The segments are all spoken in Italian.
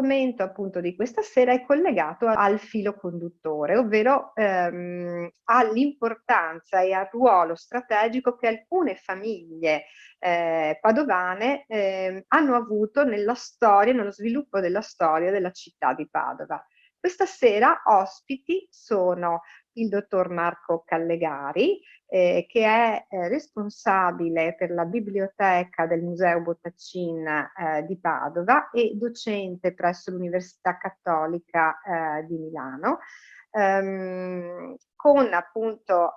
l'argomento appunto di questa sera è collegato al filo conduttore, ovvero all'importanza e al ruolo strategico che alcune famiglie padovane hanno avuto nella storia, nello sviluppo della storia della città di Padova. Questa sera ospiti sono il dottor Marco Callegari, che è responsabile per la biblioteca del Museo Bottacin di Padova e docente presso l'Università Cattolica di Milano, con appunto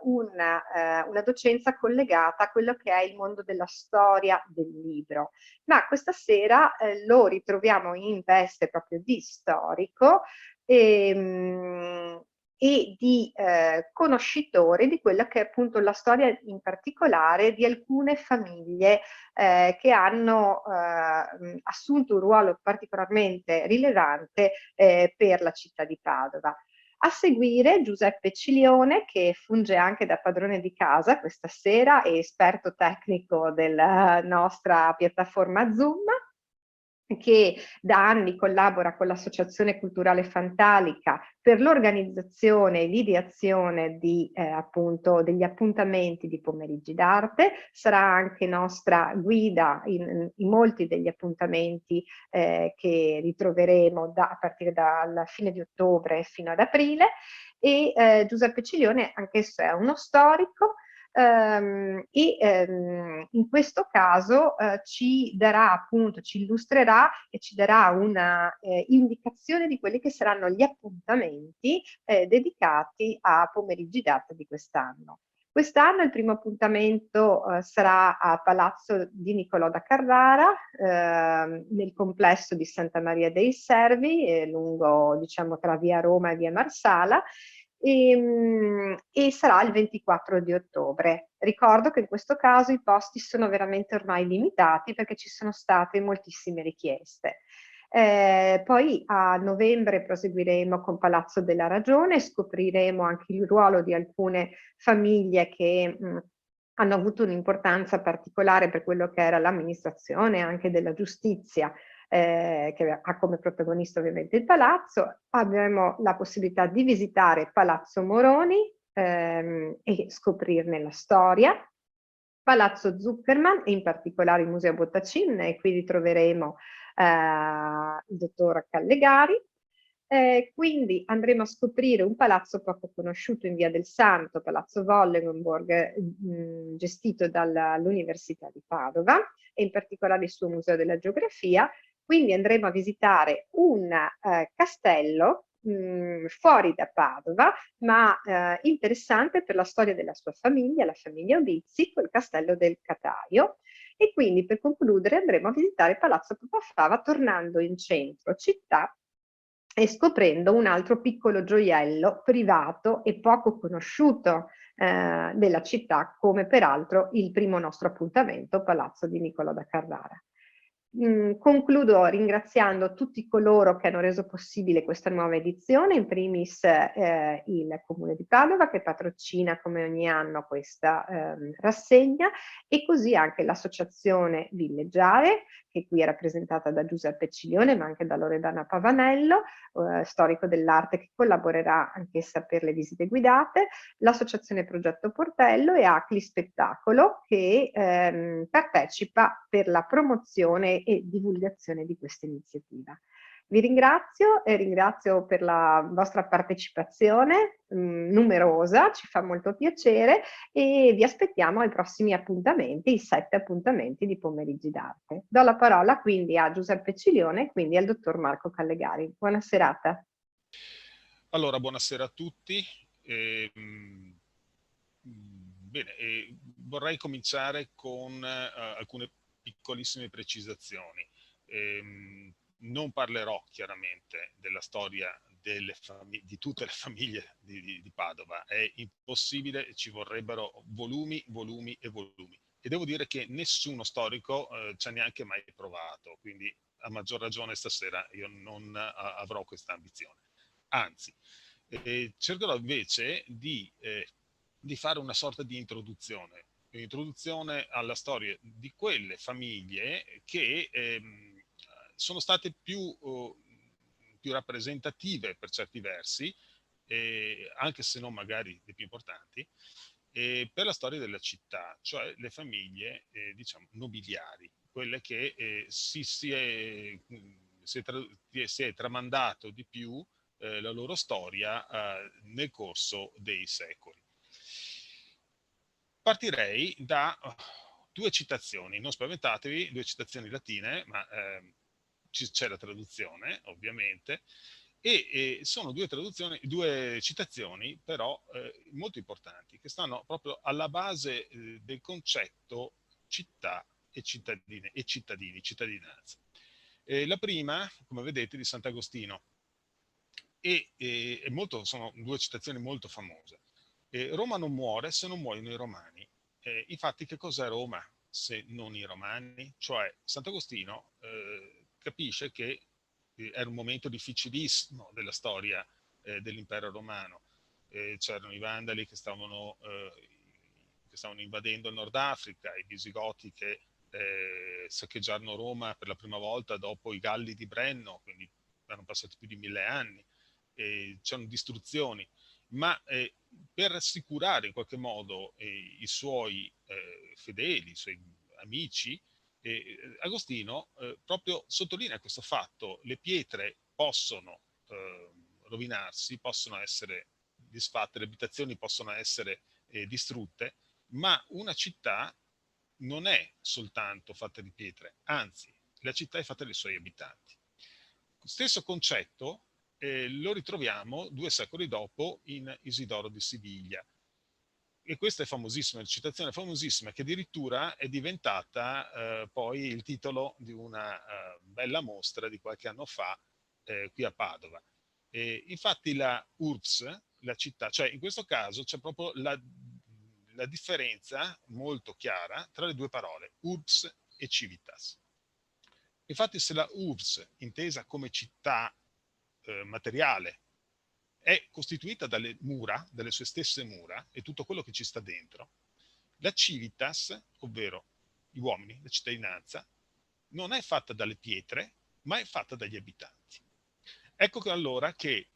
una docenza collegata a quello che è il mondo della storia del libro. Ma questa sera lo ritroviamo in veste proprio di storico e di conoscitore di quella che è appunto la storia in particolare di alcune famiglie che hanno assunto un ruolo particolarmente rilevante per la città di Padova. A seguire Giuseppe Cilione, che funge anche da padrone di casa questa sera e esperto tecnico della nostra piattaforma Zoom, che da anni collabora con l'Associazione Culturale Fantalica per l'organizzazione e l'ideazione di appunto degli appuntamenti di pomeriggi d'arte, sarà anche nostra guida in molti degli appuntamenti che ritroveremo a partire dalla fine di ottobre fino ad aprile, e Giuseppe Cilione anch'esso è uno storico. In questo caso ci darà appunto, ci illustrerà e ci darà una indicazione di quelli che saranno gli appuntamenti dedicati a pomeriggi d'arte di quest'anno. Quest'anno il primo appuntamento sarà a Palazzo di Niccolò da Carrara, nel complesso di Santa Maria dei Servi, lungo, diciamo, tra via Roma e via Marsala, e sarà il 24 di ottobre. Ricordo che in questo caso i posti sono veramente ormai limitati perché ci sono state moltissime richieste. Poi a novembre proseguiremo con Palazzo della Ragione, scopriremo anche il ruolo di alcune famiglie che hanno avuto un'importanza particolare per quello che era l'amministrazione anche della giustizia, che ha come protagonista ovviamente il palazzo. Avremo la possibilità di visitare Palazzo Moroni e scoprirne la storia, Palazzo Zuckerman e in particolare il Museo Bottacin, e qui ritroveremo il dottor Callegari. Quindi andremo a scoprire un palazzo poco conosciuto in Via del Santo, Palazzo Wollenborg, gestito dall'Università di Padova e in particolare il suo Museo della Geografia. Quindi andremo a visitare un castello fuori da Padova, ma interessante per la storia della sua famiglia, la famiglia Obizzi, col castello del Cataio. E quindi per concludere andremo a visitare Palazzo Papafava tornando in centro città e scoprendo un altro piccolo gioiello privato e poco conosciuto della città, come peraltro il primo nostro appuntamento, Palazzo di Niccolò da Carrara. Concludo ringraziando tutti coloro che hanno reso possibile questa nuova edizione, in primis il Comune di Padova che patrocina come ogni anno questa rassegna, e così anche l'Associazione Villeggiare, che qui è rappresentata da Giuseppe Cilione ma anche da Loredana Pavanello, storico dell'arte, che collaborerà anch'essa per le visite guidate, l'Associazione Progetto Portello e Acli Spettacolo, che partecipa per la promozione e divulgazione di questa iniziativa. Vi ringrazio e ringrazio per la vostra partecipazione numerosa, ci fa molto piacere, e vi aspettiamo ai prossimi appuntamenti, i 7 appuntamenti di pomeriggi d'arte. Do la parola quindi a Giuseppe Cilione e quindi al dottor Marco Callegari. Buona serata. Allora, buonasera a tutti. Bene, vorrei cominciare con alcune piccolissime precisazioni. Non parlerò chiaramente della storia di tutte le famiglie di Padova, è impossibile, ci vorrebbero volumi, volumi e volumi. E devo dire che nessuno storico ci ha neanche mai provato, quindi a maggior ragione stasera io non avrò questa ambizione. Anzi, cercherò invece di fare una sorta di introduzione alla storia di quelle famiglie che sono state più rappresentative per certi versi, anche se non magari le più importanti, per la storia della città, cioè le famiglie diciamo nobiliari, quelle che si è tramandato di più la loro storia nel corso dei secoli. Partirei da due citazioni, non spaventatevi, due citazioni latine, ma c'è la traduzione ovviamente, e sono due citazioni però molto importanti, che stanno proprio alla base del concetto città e cittadinanza. La prima, come vedete, di Sant'Agostino, sono due citazioni molto famose. Roma non muore se non muoiono i romani. Infatti, che cos'è Roma se non i romani? Cioè, Sant'Agostino capisce che era un momento difficilissimo della storia dell'impero romano. C'erano i vandali che stavano invadendo il Nord Africa, i visigoti che saccheggiarono Roma per la prima volta dopo i Galli di Brenno, quindi erano passati più di 1000 anni, c'erano distruzioni, ma per rassicurare in qualche modo i suoi fedeli, i suoi amici, Agostino proprio sottolinea questo fatto: le pietre possono rovinarsi, possono essere disfatte, le abitazioni possono essere distrutte, ma una città non è soltanto fatta di pietre, anzi, la città è fatta dei suoi abitanti. Stesso concetto lo ritroviamo 2 secoli dopo in Isidoro di Siviglia. E questa è famosissima, una citazione famosissima, che addirittura è diventata poi il titolo di una bella mostra di qualche anno fa qui a Padova. Infatti la URBS, la città, cioè in questo caso c'è proprio la differenza molto chiara tra le due parole, URBS e civitas. Infatti se la URBS, intesa come città materiale, è costituita dalle mura, dalle sue stesse mura e tutto quello che ci sta dentro, la civitas, ovvero gli uomini, la cittadinanza, non è fatta dalle pietre, ma è fatta dagli abitanti. Ecco che allora che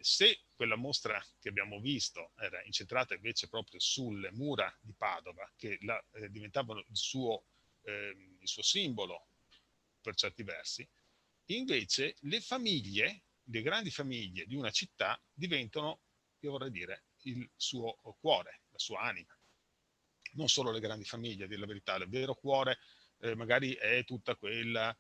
se quella mostra che abbiamo visto era incentrata invece proprio sulle mura di Padova, che diventavano il suo simbolo per certi versi, invece le famiglie, le grandi famiglie di una città diventano, io vorrei dire, il suo cuore, la sua anima. Non solo le grandi famiglie, a dire la verità, il vero cuore magari è tutta quella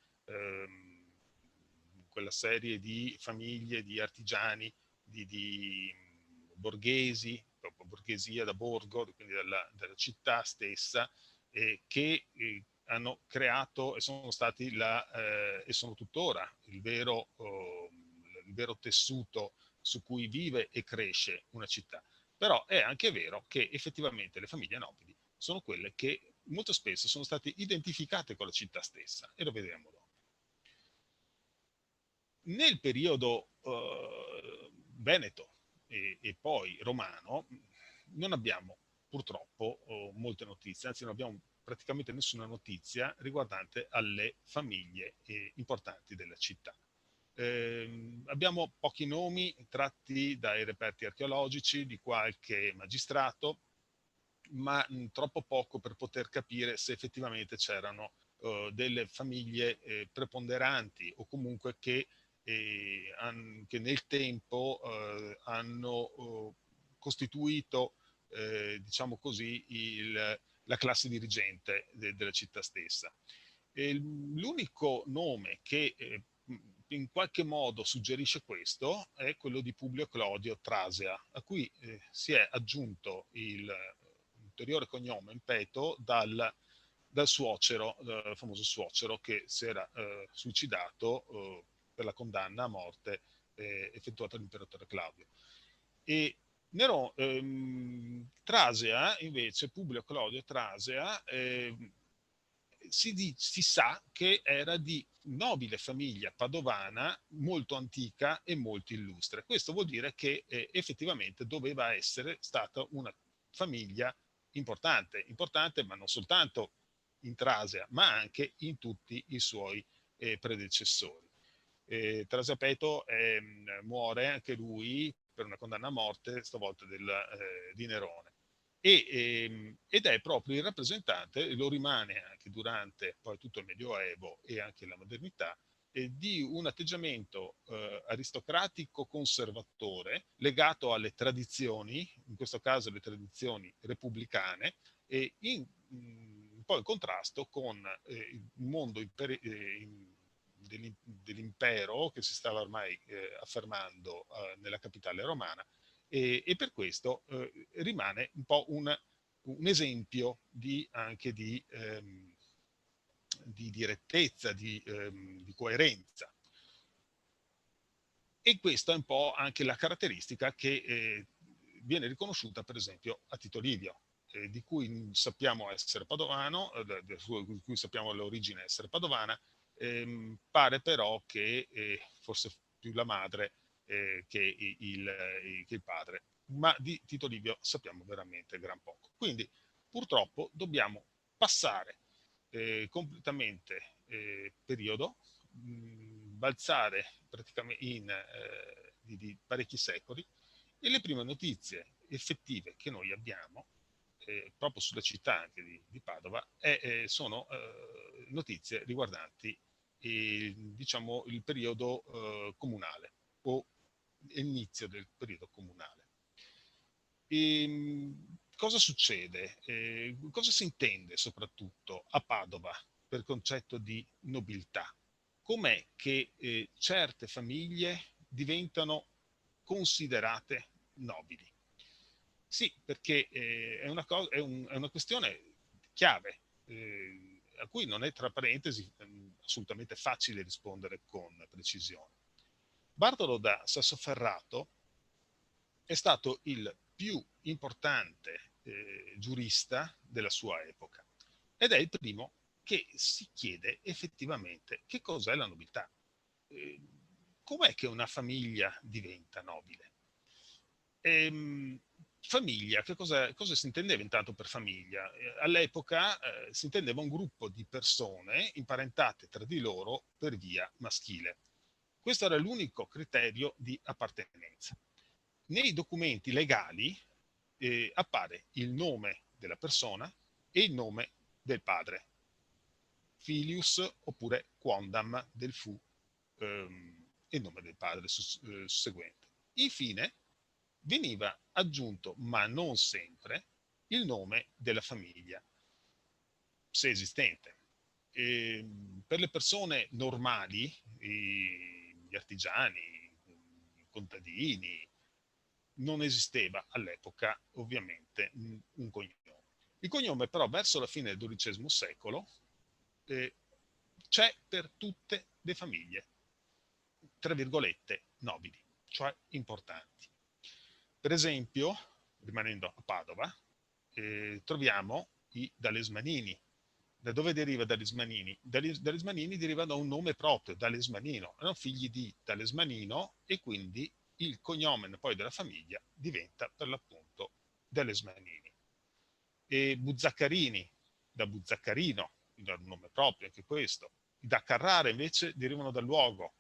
serie di famiglie, di artigiani, di borghesi, proprio borghesia da borgo, quindi della città stessa, che hanno creato e sono stati e sono tuttora il vero tessuto su cui vive e cresce una città. Però è anche vero che effettivamente le famiglie nobili sono quelle che molto spesso sono state identificate con la città stessa, e lo vedremo dopo. Nel periodo veneto e poi romano non abbiamo purtroppo molte notizie, anzi non abbiamo praticamente nessuna notizia riguardante alle famiglie importanti della città. Abbiamo pochi nomi tratti dai reperti archeologici di qualche magistrato, ma troppo poco per poter capire se effettivamente c'erano delle famiglie preponderanti o comunque che nel tempo hanno costituito, diciamo così, la classe dirigente della città stessa. L'unico nome che in qualche modo suggerisce questo è quello di Publio Clodio Trasea, a cui si è aggiunto il ulteriore cognome in peto dal suocero, dal famoso suocero che si era suicidato per la condanna a morte effettuata dall'imperatore Claudio. E Trasea, invece, Publio Clodio Trasea, si sa che era di nobile famiglia padovana molto antica e molto illustre. Questo vuol dire che effettivamente doveva essere stata una famiglia importante, ma non soltanto in Trasea, ma anche in tutti i suoi predecessori. Trasapeto muore anche lui per una condanna a morte, stavolta di Nerone. Ed è proprio il rappresentante, lo rimane anche durante poi tutto il Medioevo e anche la modernità, di un atteggiamento aristocratico conservatore legato alle tradizioni, in questo caso le tradizioni repubblicane, e un po' in contrasto con il mondo dell'impero che si stava ormai affermando nella capitale romana, e per questo rimane un po' un esempio anche di direttezza, di coerenza. E questa è un po' anche la caratteristica che viene riconosciuta per esempio a Tito Livio, di cui sappiamo essere padovano, di cui sappiamo l'origine essere padovana. Pare però che fosse più la madre che il padre, ma di Tito Livio sappiamo veramente gran poco. Quindi purtroppo dobbiamo passare completamente periodo, balzare praticamente di parecchi secoli, e le prime notizie effettive che noi abbiamo proprio sulla città anche di Padova sono notizie riguardanti diciamo il periodo comunale o l'inizio del periodo comunale. Cosa succede? Cosa si intende soprattutto a Padova per concetto di nobiltà? Com'è che certe famiglie diventano considerate nobili? Sì, perché è una questione chiave, a cui non è, tra parentesi, assolutamente facile rispondere con precisione. Bartolo da Sassoferrato è stato il più importante giurista della sua epoca ed è il primo che si chiede effettivamente che cos'è la nobiltà. Com'è che una famiglia diventa nobile? Famiglia, cosa si intendeva intanto per famiglia? All'epoca si intendeva un gruppo di persone imparentate tra di loro per via maschile. Questo era l'unico criterio di appartenenza. Nei documenti legali appare il nome della persona e il nome del padre, filius oppure quondam del fu, il nome del padre seguente. Infine veniva aggiunto, ma non sempre, il nome della famiglia, se esistente. Per le persone normali, gli artigiani, i contadini, non esisteva all'epoca ovviamente un cognome. Il cognome però verso la fine del XII secolo c'è per tutte le famiglie, tra virgolette, nobili, cioè importanti. Per esempio, rimanendo a Padova, troviamo i Dalesmanini. Da dove deriva Dalesmanini? Dalesmanini deriva da un nome proprio, Dalesmanino. Erano figli di Dalesmanino e quindi il cognome poi della famiglia diventa per l'appunto Dalesmanini. E Buzzaccarini, da Buzzaccarino, da un nome proprio anche questo. Da Carrara invece derivano dal luogo.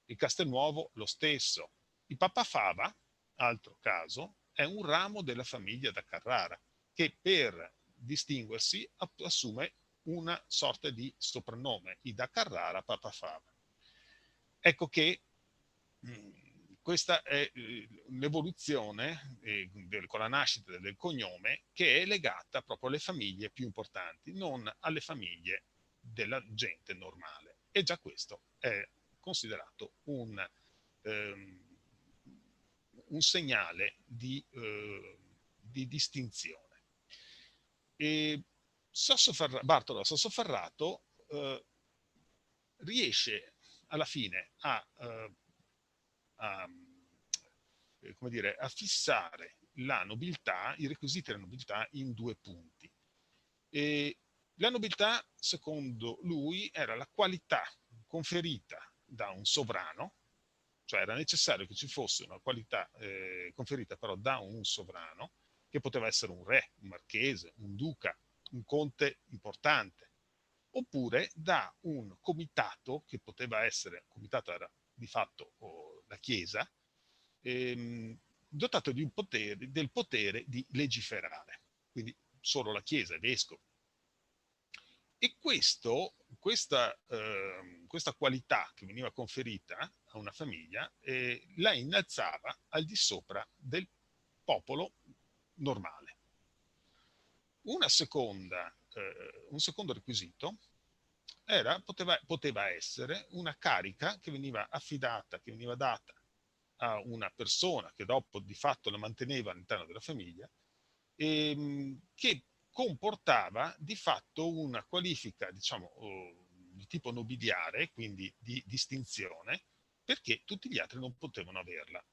Il Castelnuovo lo stesso. Il Papafava, altro caso, è un ramo della famiglia da Carrara che per distinguersi assume una sorta di soprannome, i da Carrara Papafava. Ecco che questa è l'evoluzione con la nascita del cognome, che è legata proprio alle famiglie più importanti, non alle famiglie della gente normale. E già questo è considerato un segnale di distinzione. E Bartolo Sassoferrato riesce alla fine come dire, a fissare la nobiltà, i requisiti della nobiltà in due punti. E la nobiltà, secondo lui, era la qualità conferita da un sovrano, cioè era necessario che ci fosse una qualità conferita però da un sovrano, che poteva essere un re, un marchese, un duca, un conte importante, oppure da un comitato, che poteva essere, il comitato era di fatto la Chiesa, dotato di del potere di legiferare, quindi solo la Chiesa, i vescovi. E questa qualità che veniva conferita a una famiglia la innalzava al di sopra del popolo normale. Un secondo requisito poteva essere una carica che veniva affidata, che veniva data a una persona che dopo di fatto la manteneva all'interno della famiglia, che comportava di fatto una qualifica, diciamo, di tipo nobiliare, quindi di distinzione, perché tutti gli altri non potevano averla.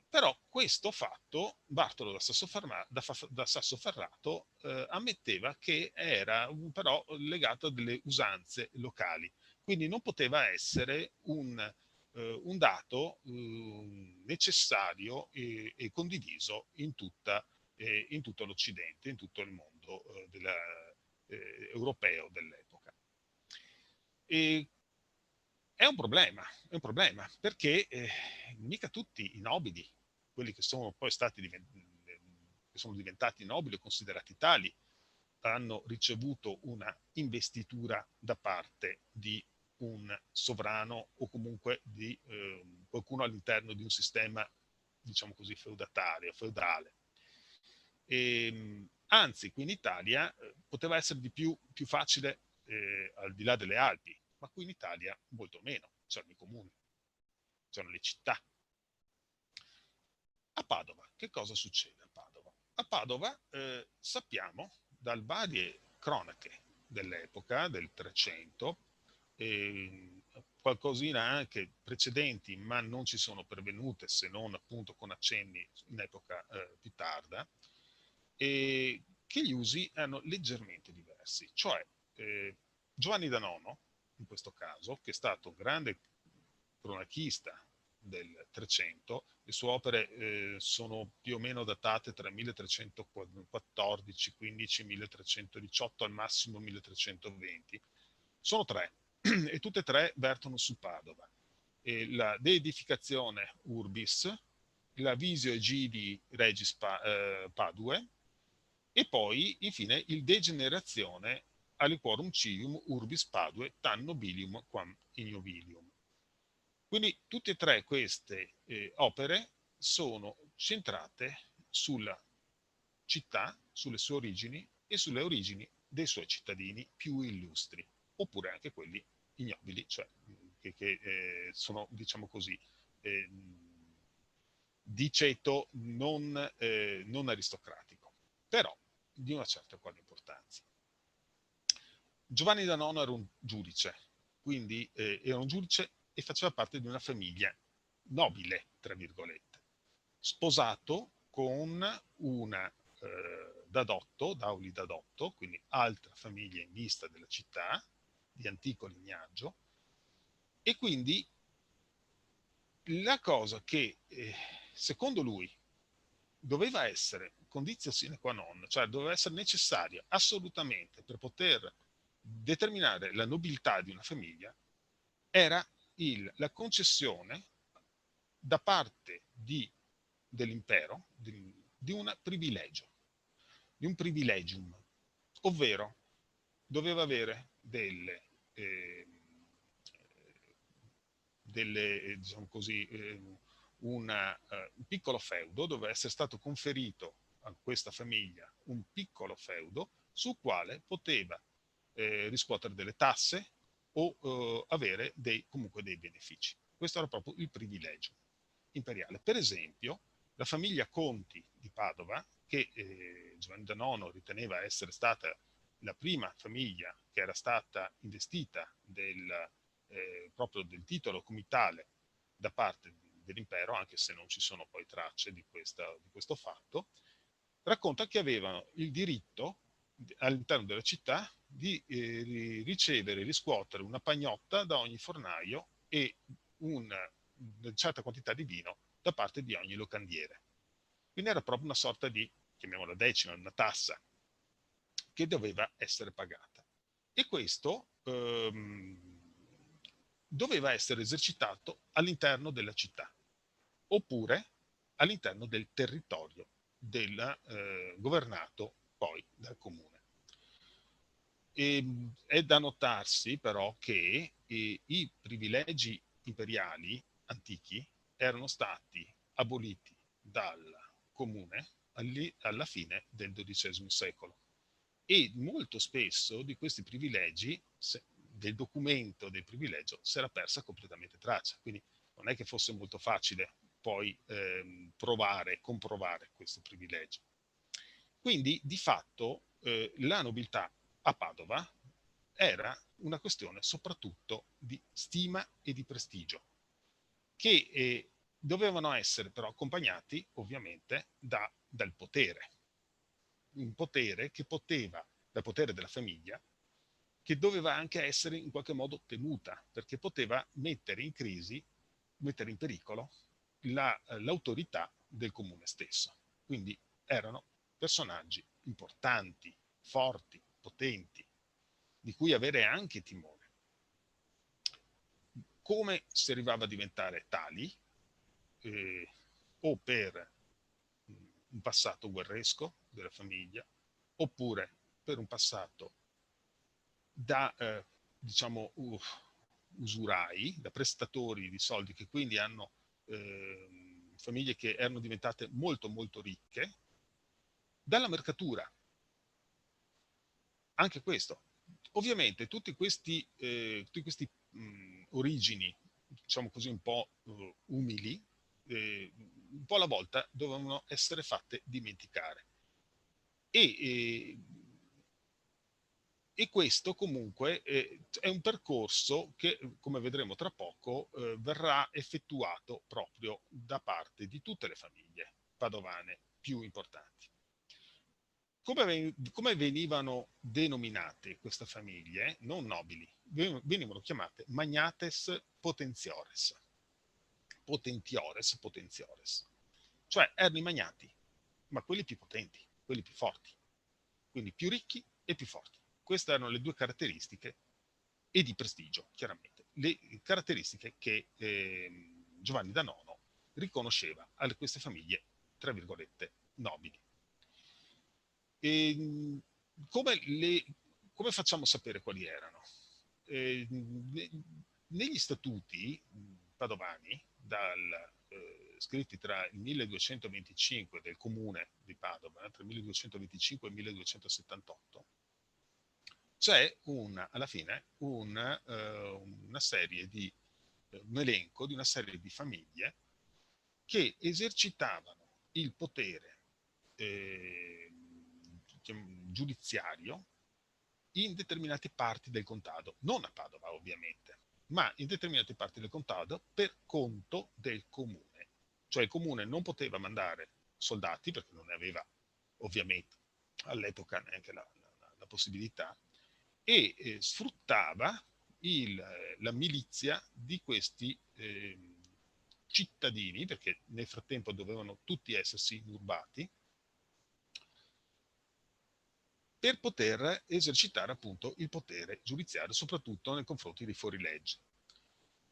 Però questo fatto Bartolo da Sassoferrato ammetteva che era però legato a delle usanze locali, quindi non poteva essere un dato necessario e condiviso in tutto l'Occidente, in tutto il mondo europeo dell'epoca. E è un problema perché mica tutti i nobili, quelli che sono poi che sono diventati nobili o considerati tali, hanno ricevuto una investitura da parte di un sovrano o comunque di qualcuno all'interno di un sistema, diciamo così, feudale. Anzi, qui in Italia poteva essere più facile al di là delle Alpi, ma qui in Italia molto meno, c'erano i comuni, c'erano le città. A Padova, che cosa succede a Padova? A Padova sappiamo dalle varie cronache dell'epoca, del 300, qualcosina anche precedenti, ma non ci sono pervenute se non appunto con accenni in epoca più tarda, che gli usi erano leggermente diversi. Cioè Giovanni da Nono, in questo caso, che è stato un grande cronachista del 300, le sue opere sono più o meno datate tra 1314, 15, 1318, al massimo 1320. Sono tre e tutte e tre vertono su Padova. La Deedificazione Urbis, la Visio Egidi Regis Padue e poi infine il Degenerazione aliquorum civium urbis Padue tan nobilium quam ignobilium. Quindi tutte e tre queste opere sono centrate sulla città, sulle sue origini e sulle origini dei suoi cittadini più illustri, oppure anche quelli ignobili, cioè che sono, diciamo così, di ceto non aristocratico, però di una certa quale importanza. Giovanni da Nono era un giudice, quindi era un giudice e faceva parte di una famiglia nobile, tra virgolette, sposato con una Dadotto, Dauli Dadotto, quindi altra famiglia in vista della città, di antico lignaggio, e quindi la cosa che secondo lui doveva essere condizio sine qua non, cioè doveva essere necessaria assolutamente per poter determinare la nobiltà di una famiglia, era la concessione da parte dell'impero di un privilegio, di un privilegium, ovvero doveva avere diciamo così, un piccolo feudo, doveva essere stato conferito a questa famiglia un piccolo feudo sul quale poteva riscuotere delle tasse o avere comunque dei benefici. Questo era proprio il privilegio imperiale. Per esempio, la famiglia Conti di Padova, che Giovanni da Nono riteneva essere stata la prima famiglia che era stata investita proprio del titolo comitale da parte dell'impero, anche se non ci sono poi tracce di questo fatto, racconta che avevano il diritto all'interno della città di ricevere e riscuotere una pagnotta da ogni fornaio e una certa quantità di vino da parte di ogni locandiere. Quindi era proprio una sorta di, chiamiamola decima, una tassa che doveva essere pagata. E questo doveva essere esercitato all'interno della città, oppure all'interno del territorio governato poi dal comune. È da notarsi però che i privilegi imperiali antichi erano stati aboliti dal comune alla fine del XII secolo, e molto spesso di questi privilegi, del documento del privilegio, si era persa completamente traccia, quindi non è che fosse molto facile poi comprovare questo privilegio. Quindi di fatto la nobiltà a Padova era una questione soprattutto di stima e di prestigio, che dovevano essere però accompagnati ovviamente dal potere. Un potere che poteva, dal potere della famiglia, che doveva anche essere in qualche modo temuta, perché poteva mettere in crisi, mettere in pericolo l'autorità del comune stesso. Quindi erano personaggi importanti, forti, potenti, di cui avere anche timore. Come si arrivava a diventare tali? O per un passato guerresco della famiglia, oppure per un passato da, diciamo, usurai, da prestatori di soldi, che quindi hanno famiglie che erano diventate molto molto ricche, dalla mercatura. Anche questo. Ovviamente tutti questi origini, diciamo così, un po' umili, un po' alla volta dovevano essere fatte dimenticare. E, e questo comunque è un percorso che, come vedremo tra poco, verrà effettuato proprio da parte di tutte le famiglie padovane più importanti. Come venivano denominate queste famiglie, non nobili, venivano chiamate magnates potentiores. Potentiores, potentiores. Cioè erano i magnati, ma quelli più potenti, quelli più forti. Quindi più ricchi e più forti. Queste erano le due caratteristiche, e di prestigio, chiaramente, le caratteristiche che Giovanni da Nono riconosceva a queste famiglie, tra virgolette, nobili. E come facciamo a sapere quali erano? Negli statuti padovani, scritti tra il 1225 del comune di Padova, tra il 1225 e il 1278, c'è alla fine una serie di un elenco di una serie di famiglie che esercitavano il potere giudiziario in determinate parti del contado, non a Padova ovviamente, ma in determinate parti del contado per conto del comune. Cioè il comune non poteva mandare soldati, perché non ne aveva ovviamente all'epoca neanche la possibilità, e sfruttava la milizia di questi cittadini, perché nel frattempo dovevano tutti essersi inurbati, per poter esercitare appunto il potere giudiziario, soprattutto nei confronti dei fuorilegge.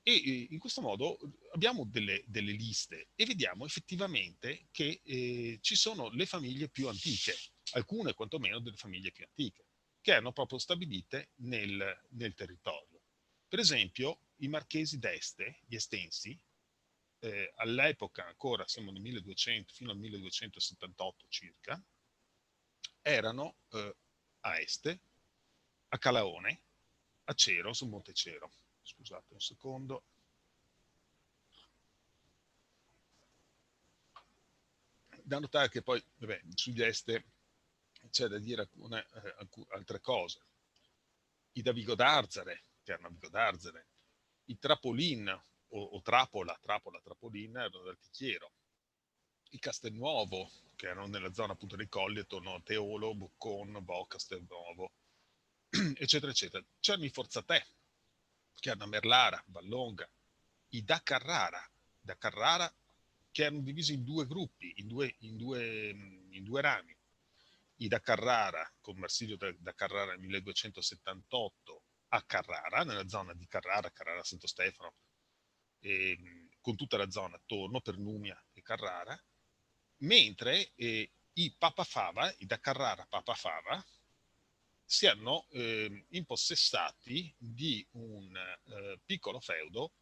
E in questo modo abbiamo delle liste e vediamo effettivamente che ci sono le famiglie più antiche, alcune quantomeno delle famiglie più antiche, che erano proprio stabilite nel territorio. Per esempio, i marchesi d'Este, gli Estensi, all'epoca ancora, siamo nel 1200 fino al 1278 circa, erano a Este, a Calaone, a Cero, sul Monte Cero. Scusate un secondo. Da notare che poi, vabbè, sugli Este c'è da dire altre cose. I da Vigo d'Arzare, che erano a Vigo d'Arzare, i Trapolin o Trapolin erano da Altichiero, i Castelnuovo, che erano nella zona appunto dei colli attorno a Teolo, Boccon, Bo, Castelnuovo, eccetera, eccetera. C'erano i Forzatè, che erano a Merlara, Vallonga, i da Carrara, che erano divisi in due gruppi, in due rami. i da Carrara, con Marsilio da Carrara nel 1278 a Carrara, nella zona di Carrara, Carrara Santo Stefano, con tutta la zona attorno per Numia e Carrara, mentre i Papa Fava, i da Carrara Papa Fava, si erano impossessati di un piccolo feudo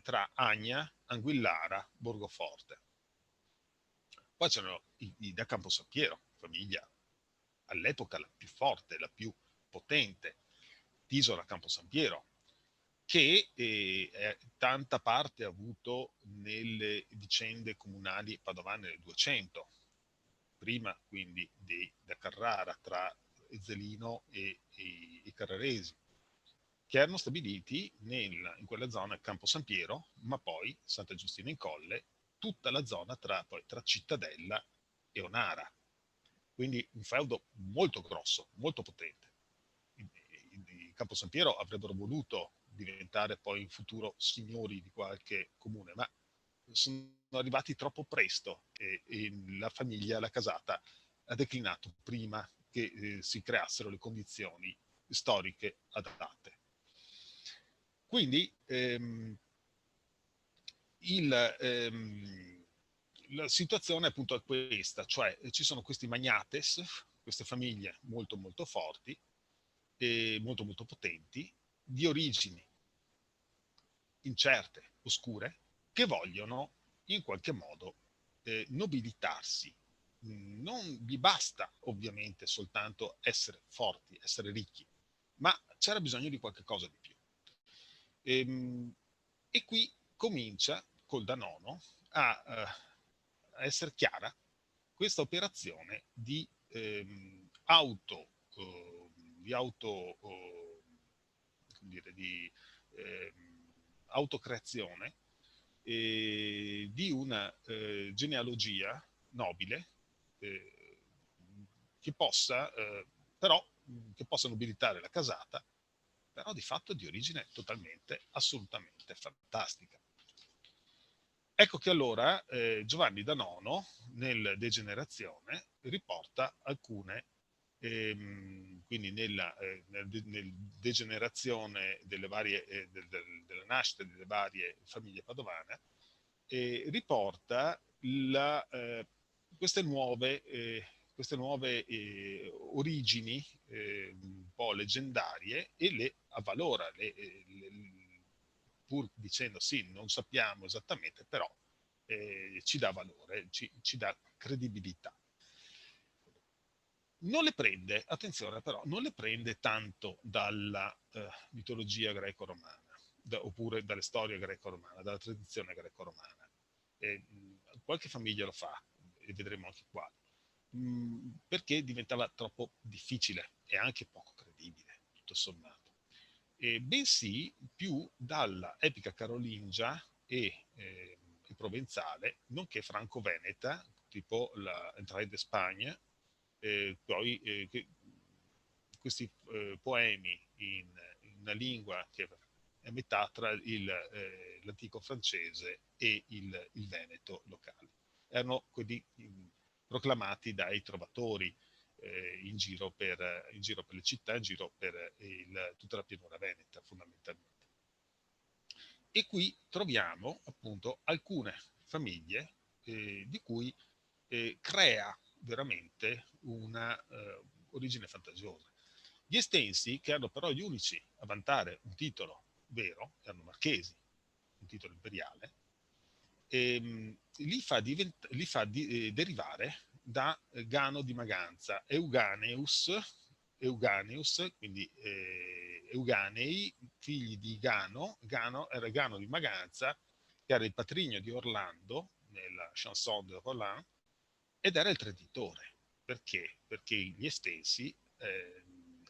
tra Agna, Anguillara, Borgoforte. Poi c'erano i da Campo San Piero, famiglia all'epoca la più forte, la più potente, Tisola Campo San Piero, che tanta parte ha avuto nelle vicende comunali padovane del 200, prima quindi da Carrara tra Ezzelino e i carraresi, che erano stabiliti in quella zona Campo San Piero, ma poi Santa Giustina in Colle, tutta la zona tra Cittadella e Onara. Quindi un feudo molto grosso, molto potente. I Campo San Piero avrebbero voluto diventare poi in futuro signori di qualche comune, ma sono arrivati troppo presto e la famiglia, la casata, ha declinato prima che si creassero le condizioni storiche adatte. Quindi la situazione appunto è questa, cioè ci sono questi magnates, queste famiglie molto molto forti e molto molto potenti, di origini incerte, oscure, che vogliono in qualche modo nobilitarsi. Non gli basta ovviamente soltanto essere forti, essere ricchi, ma c'era bisogno di qualche cosa di più. E qui comincia col Danono a essere chiara questa operazione di autocreazione di una genealogia nobile eh, che possa però che possa nobilitare la casata, però di fatto di origine totalmente, assolutamente fantastica. Ecco che allora Giovanni da Nono, nel Degenerazione, riporta alcune, quindi nel Degenerazione delle varie, della nascita delle varie famiglie padovane, riporta queste nuove origini un po' leggendarie e le avvalora, pur dicendo sì, non sappiamo esattamente, però ci dà valore, ci dà credibilità. Non le prende, attenzione però, non le prende tanto dalla mitologia greco-romana, oppure dalle storie greco-romane, dalla tradizione greco-romana. Qualche famiglia lo fa, e vedremo anche qua, perché diventava troppo difficile e anche poco credibile, tutto sommato. Bensì più dalla epica carolingia e provenzale, nonché franco-veneta, tipo la Entrée d'Espagne, poi questi poemi in una lingua che è a metà tra l'antico francese e il veneto locale. Erano quelli proclamati dai trovatori in giro per le città, in giro per tutta la pianura veneta fondamentalmente. E qui troviamo appunto alcune famiglie di cui crea veramente una origine fantasiosa. Gli Estensi, che erano però gli unici a vantare un titolo vero, erano marchesi, un titolo imperiale, li fa derivare da Gano di Maganza, Euganeus, quindi Euganei, figli di Gano. Gano era Gano di Maganza, che era il patrigno di Orlando nella chanson de Roland, ed era il traditore. Perché? Perché gli Estensi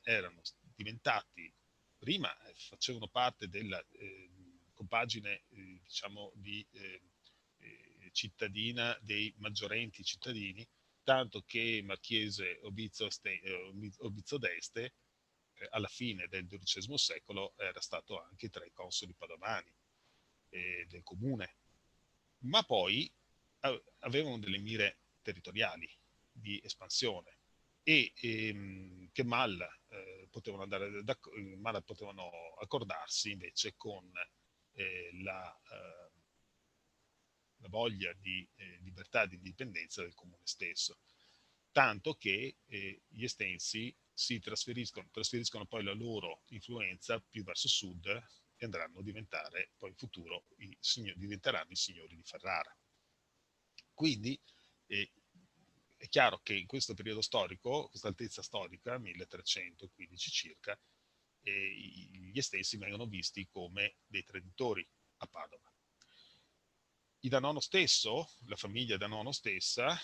erano diventati, prima facevano parte della compagine diciamo cittadina dei maggiorenti cittadini, tanto che Marchese Obizio d'Este alla fine del XII secolo era stato anche tra i consoli padovani del comune, ma poi avevano delle mire territoriali di espansione che mal potevano mal potevano accordarsi invece con la voglia di libertà e di indipendenza del comune stesso. Tanto che gli Estensi trasferiscono poi la loro influenza più verso sud e andranno a diventare poi in futuro diventeranno i signori di Ferrara. Quindi è chiaro che in questo periodo storico, questa altezza storica, 1315 circa, gli Estensi vengono visti come dei traditori a Padova. I Danono stesso, la famiglia Danono stessa,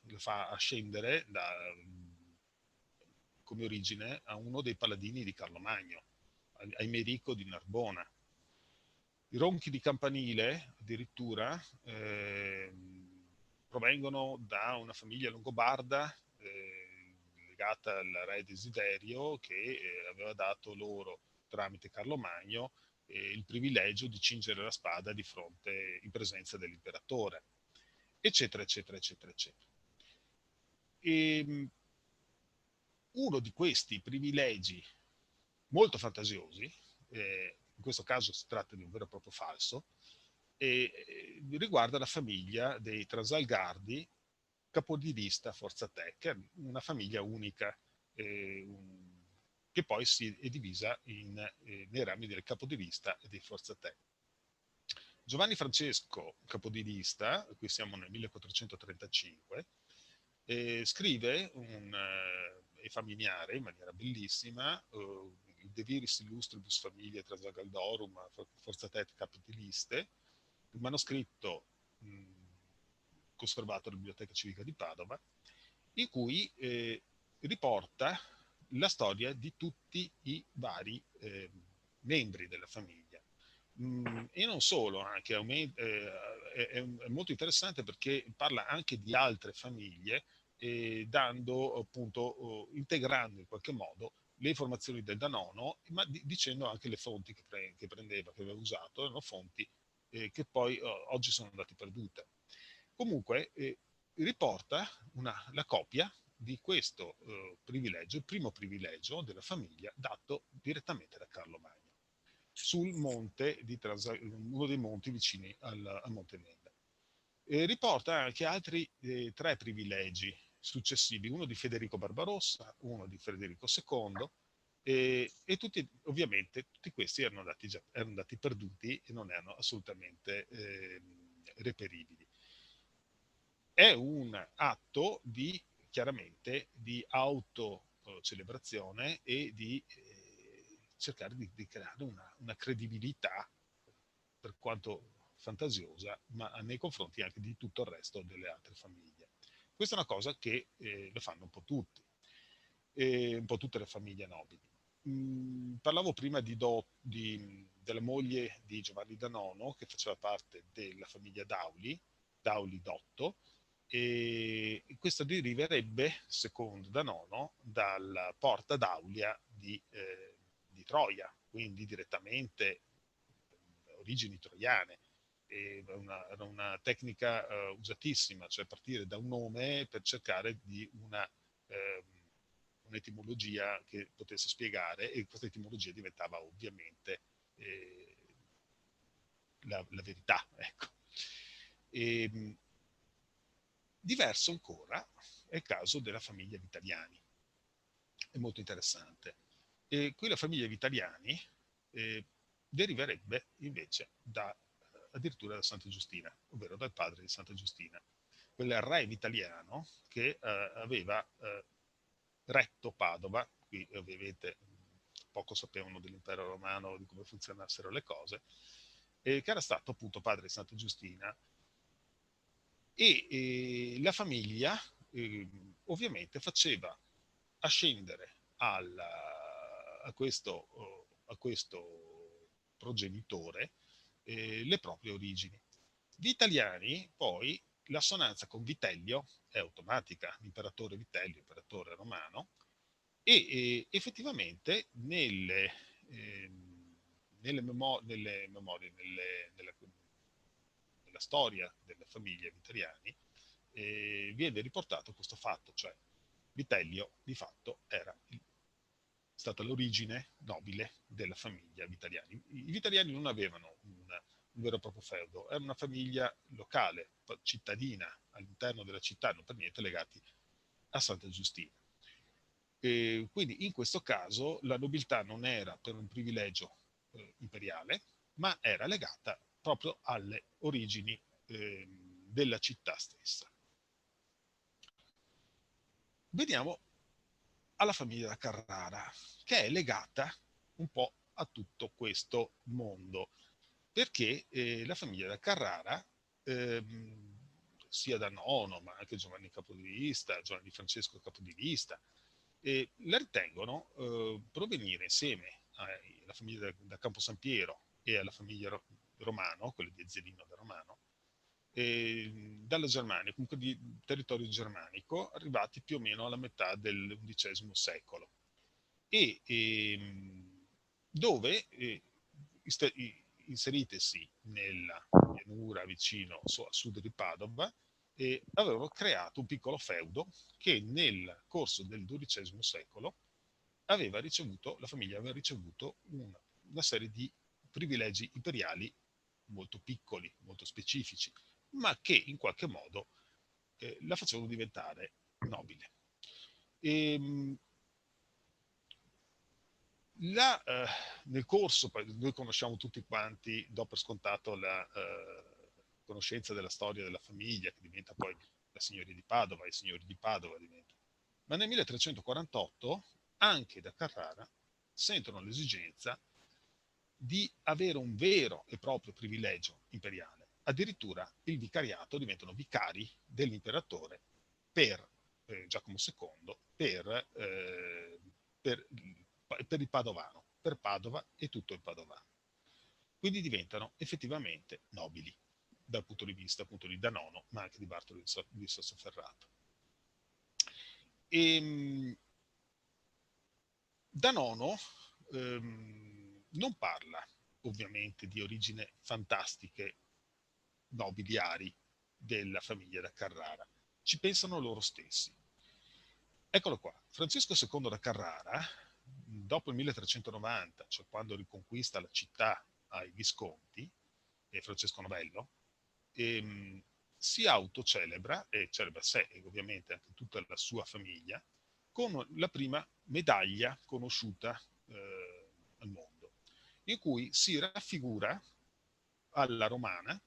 la fa ascendere come origine a uno dei paladini di Carlo Magno, a Imerico di Narbona. I ronchi di campanile, addirittura, provengono da una famiglia longobarda legata al re Desiderio, che aveva dato loro, tramite Carlo Magno, il privilegio di cingere la spada di fronte in presenza dell'imperatore, eccetera, eccetera, eccetera, eccetera. E uno di questi privilegi molto fantasiosi, in questo caso si tratta di un vero e proprio falso, riguarda la famiglia dei Trasalgardi, capodilista Forza Te, che è una famiglia unica, che poi è divisa nei rami del capodilista e dei Forza Te. Giovanni Francesco Capodilista, qui siamo nel 1435, scrive e fa miniare in maniera bellissima il De Viris Illustribus Familiae Trasagaldorum Forzatet Capodiliste, il manoscritto conservato alla Biblioteca Civica di Padova, in cui riporta la storia di tutti i vari membri della famiglia. E non solo, anche è molto interessante perché parla anche di altre famiglie, dando appunto, integrando in qualche modo le informazioni del Danono, ma dicendo anche le fonti che prendeva, che aveva usato, erano fonti che poi oggi sono andate perdute. Comunque riporta la copia di questo privilegio, il primo privilegio della famiglia dato direttamente da Carlo Magno sul monte uno dei monti vicini al Monte Nenda. Riporta anche altri 3 privilegi successivi, uno di Federico Barbarossa, uno di Federico II, e tutti, ovviamente, tutti questi erano andati perduti e non erano assolutamente reperibili. È un atto chiaramente di autocelebrazione e di cercare di creare una credibilità, per quanto fantasiosa, ma nei confronti anche di tutto il resto delle altre famiglie. Questa è una cosa che lo fanno un po' tutti, un po' tutte le famiglie nobili. Parlavo prima della moglie di Giovanni Danono, che faceva parte della famiglia Dauli Dotto, e questa deriverebbe, secondo Danono, dalla Porta d'Aulia di Troia, quindi direttamente origini troiane. Era una tecnica usatissima, cioè partire da un nome per cercare di un'etimologia che potesse spiegare, e questa etimologia diventava ovviamente la verità. Ecco. Diverso ancora è il caso della famiglia Vitaliani. È molto interessante. Qui la famiglia Vitaliani deriverebbe invece addirittura da Santa Giustina, ovvero dal padre di Santa Giustina, quel re vitaliano che aveva retto Padova. Qui ovviamente poco sapevano dell'impero romano, di come funzionassero le cose, che era stato appunto padre di Santa Giustina, e la famiglia ovviamente faceva ascendere a questo progenitore le proprie origini. Gli italiani poi, l'assonanza con Vitellio è automatica, l'imperatore Vitellio, imperatore romano, e effettivamente nella storia delle famiglie Vitaliani viene riportato questo fatto, cioè Vitellio di fatto era stata l'origine nobile della famiglia Vitaliani. I Vitaliani non avevano un vero e proprio feudo, era una famiglia locale, cittadina, all'interno della città, non per niente legati a Santa Giustina. E quindi in questo caso la nobiltà non era per un privilegio imperiale, ma era legata proprio alle origini della città stessa. Veniamo alla famiglia da Carrara, che è legata un po' a tutto questo mondo, perché la famiglia da Carrara, sia da Nono, ma anche Giovanni Capodilista, Giovanni Francesco Capodilista, la ritengono provenire insieme alla famiglia da Campo San Piero e alla famiglia Romano, quella di Ezzelino da Romano, dalla Germania, comunque di territorio germanico, arrivati più o meno alla metà dell'undicesimo secolo. Dove inseritesi nella pianura vicino a sud di Padova, avevano creato un piccolo feudo che nel corso del XII secolo la famiglia aveva ricevuto una serie di privilegi imperiali molto piccoli, molto specifici, ma che in qualche modo la facevano diventare nobile. Nel corso, noi conosciamo tutti quanti, do per scontato la conoscenza della storia della famiglia, che diventa poi la signoria di Padova, i signori di Padova diventa. Ma nel 1348 anche da Carrara sentono l'esigenza di avere un vero e proprio privilegio imperiale. Addirittura il vicariato, diventano vicari dell'imperatore per Giacomo II, per il Padovano, per Padova e tutto il Padovano. Quindi diventano effettivamente nobili dal punto di vista appunto di Danono, ma anche di Bartolo di Sassoferrato. Danono non parla ovviamente di origine fantastiche nobiliari della famiglia da Carrara, ci pensano loro stessi. Eccolo qua, Francesco II da Carrara, dopo il 1390, cioè quando riconquista la città ai Visconti, e Francesco Novello, si autocelebra, e celebra sé e ovviamente anche tutta la sua famiglia, con la prima medaglia conosciuta al mondo, in cui si raffigura alla romana,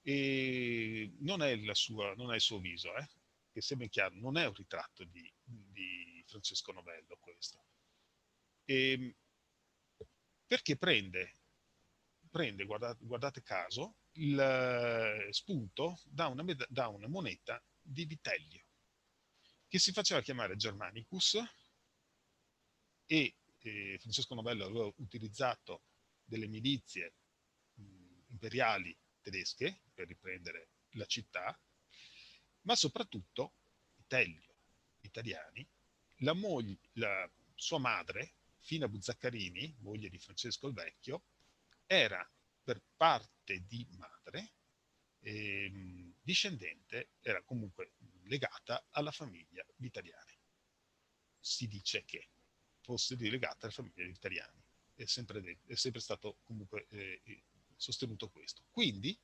e non è il suo viso, che sia ben chiaro, non è un ritratto di Francesco Novello questo. Perché prende, guardate caso, il spunto da una moneta di Vitellio, che si faceva chiamare Germanicus, e Francesco Novello aveva utilizzato delle milizie imperiali tedesche per riprendere la città, ma soprattutto Vitellio, italiani, la sua madre, Fina Buzzaccarini, moglie di Francesco il Vecchio, era per parte di madre discendente, era comunque legata alla famiglia Vitaliani. Si dice che fosse legata alla famiglia Vitaliani, è sempre stato comunque sostenuto questo. Quindi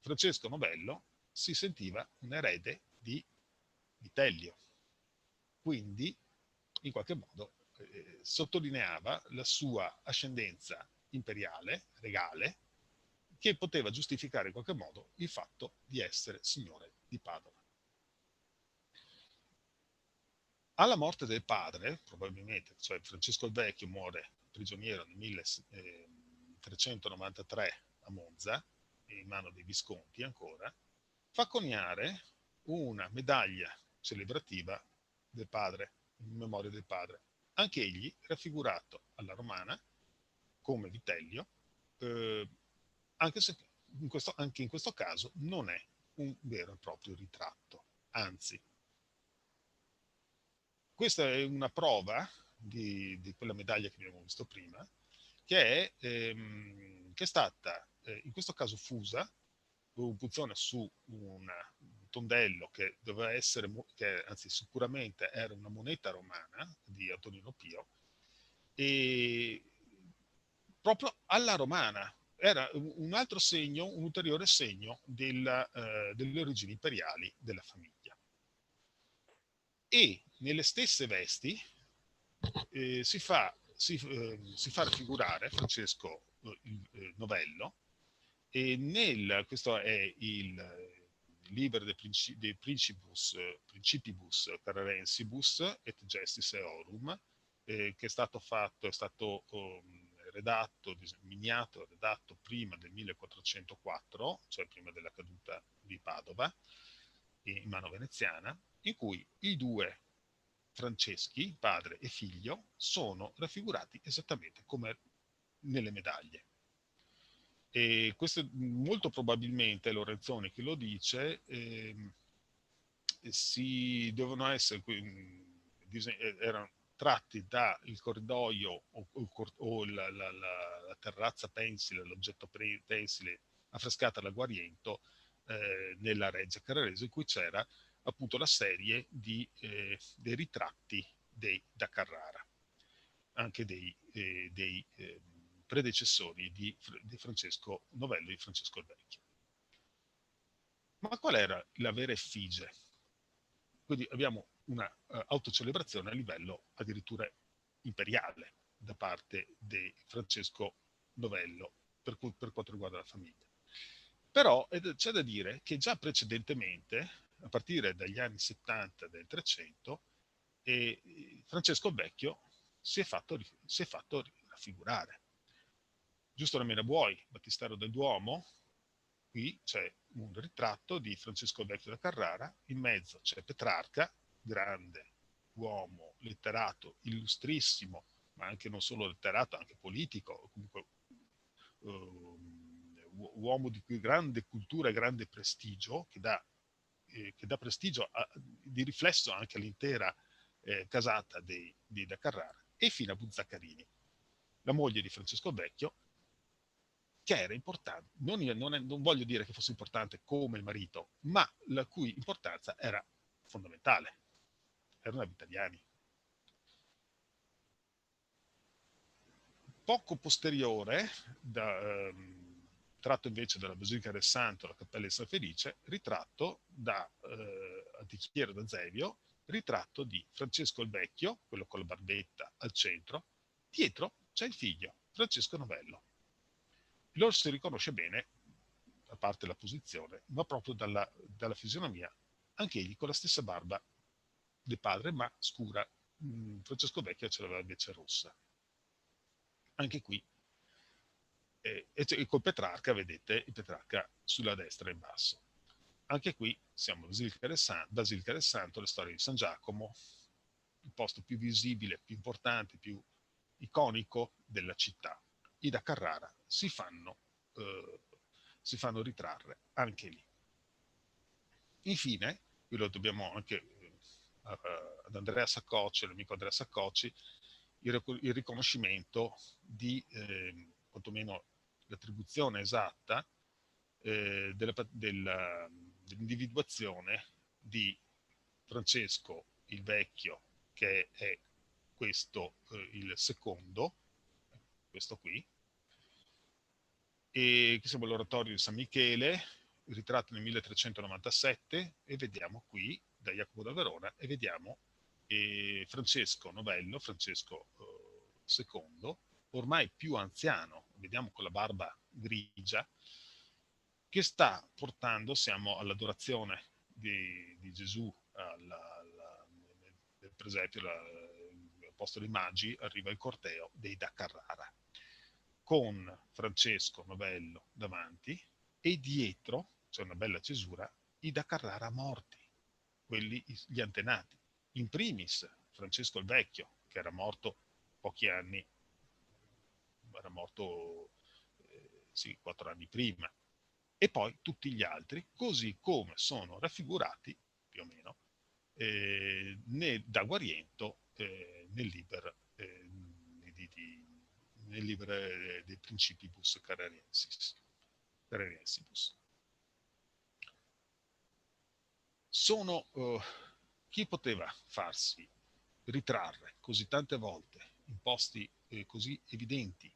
Francesco Novello si sentiva un erede di Vitellio, quindi in qualche modo sottolineava la sua ascendenza imperiale, regale, che poteva giustificare in qualche modo il fatto di essere signore di Padova. Alla morte del padre, probabilmente, cioè Francesco il Vecchio muore prigioniero nel 1393 a Monza, in mano dei Visconti ancora, fa coniare una medaglia celebrativa del padre, in memoria del padre. Anche egli raffigurato alla romana come Vitellio, anche se anche in questo caso non è un vero e proprio ritratto, anzi. Questa è una prova di quella medaglia che abbiamo visto prima, che è stata in questo caso fusa, funziona su tondello che doveva essere, che anzi sicuramente era una moneta romana di Antonino Pio, e proprio alla romana. Era un altro segno, un ulteriore segno delle origini imperiali della famiglia. E nelle stesse vesti si fa raffigurare Francesco Novello, e questo è il Liber de Principibus Carrarensibus et Gestis Eorum, che è stato redatto, miniato, redatto prima del 1404, cioè prima della caduta di Padova, in mano veneziana, in cui i due Franceschi, padre e figlio, sono raffigurati esattamente come nelle medaglie. E questo molto probabilmente, Lorenzoni che lo dice, si devono essere erano tratti dal corridoio o la terrazza pensile, l'oggetto pensile affrescata da Guariento nella Reggia Carrarese, in cui c'era appunto la serie dei ritratti da Carrara, anche dei predecessori di Francesco Novello e di Francesco il Vecchio. Ma qual era la vera effigie? Quindi abbiamo una autocelebrazione a livello addirittura imperiale da parte di Francesco Novello per quanto riguarda la famiglia. Però c'è da dire che già precedentemente, a partire dagli anni 70 del 300, Francesco il Vecchio si è fatto raffigurare. Giusto nemmeno Buoi, Battistero del Duomo, qui c'è un ritratto di Francesco il Vecchio da Carrara, in mezzo c'è Petrarca, grande uomo, letterato, illustrissimo, ma anche non solo letterato, anche politico, comunque uomo di grande cultura e grande prestigio, che dà prestigio di riflesso anche all'intera casata di da Carrara, e fino a Buzzaccarini, la moglie di Francesco Vecchio, che era importante. Non voglio dire che fosse importante come il marito, ma la cui importanza era fondamentale. Erano italiani. Poco posteriore, tratto invece dalla Basilica del Santo, la Cappella di San Felice, ritratto da Antichiero da Zevio, ritratto di Francesco il Vecchio, quello con la barbetta al centro. Dietro c'è il figlio, Francesco Novello. Lo si riconosce bene, a parte la posizione, ma proprio dalla fisionomia, anche egli con la stessa barba del padre, ma scura. Francesco Vecchio ce l'aveva invece rossa. Anche qui, e col Petrarca, vedete, il Petrarca sulla destra in basso. Anche qui siamo a Basilica del Santo, le storie di San Giacomo, il posto più visibile, più importante, più iconico della città. I da Carrara si fanno ritrarre anche lì. Infine, qui lo dobbiamo anche ad Andrea Saccocci, l'amico Andrea Saccocci, il riconoscimento di quantomeno l'attribuzione esatta dell'individuazione di Francesco il Vecchio, che è questo il secondo, questo qui, e che siamo all'oratorio di San Michele, ritratto nel 1397, e vediamo qui da Jacopo da Verona, e vediamo Francesco Novello, Francesco II, ormai più anziano, vediamo con la barba grigia, che sta portando, siamo all'adorazione di Gesù nel presepio, al posto dei Magi, arriva il corteo dei da Carrara, con Francesco Novello davanti, e dietro c'è una bella cesura, i da Carrara morti, quelli gli antenati. In primis Francesco il Vecchio, che era morto pochi anni, era morto 4 anni prima, e poi tutti gli altri, così come sono raffigurati più o meno da Guariento nel Liber dei Principibus Carrarensibus. chi poteva farsi ritrarre così tante volte in posti così evidenti,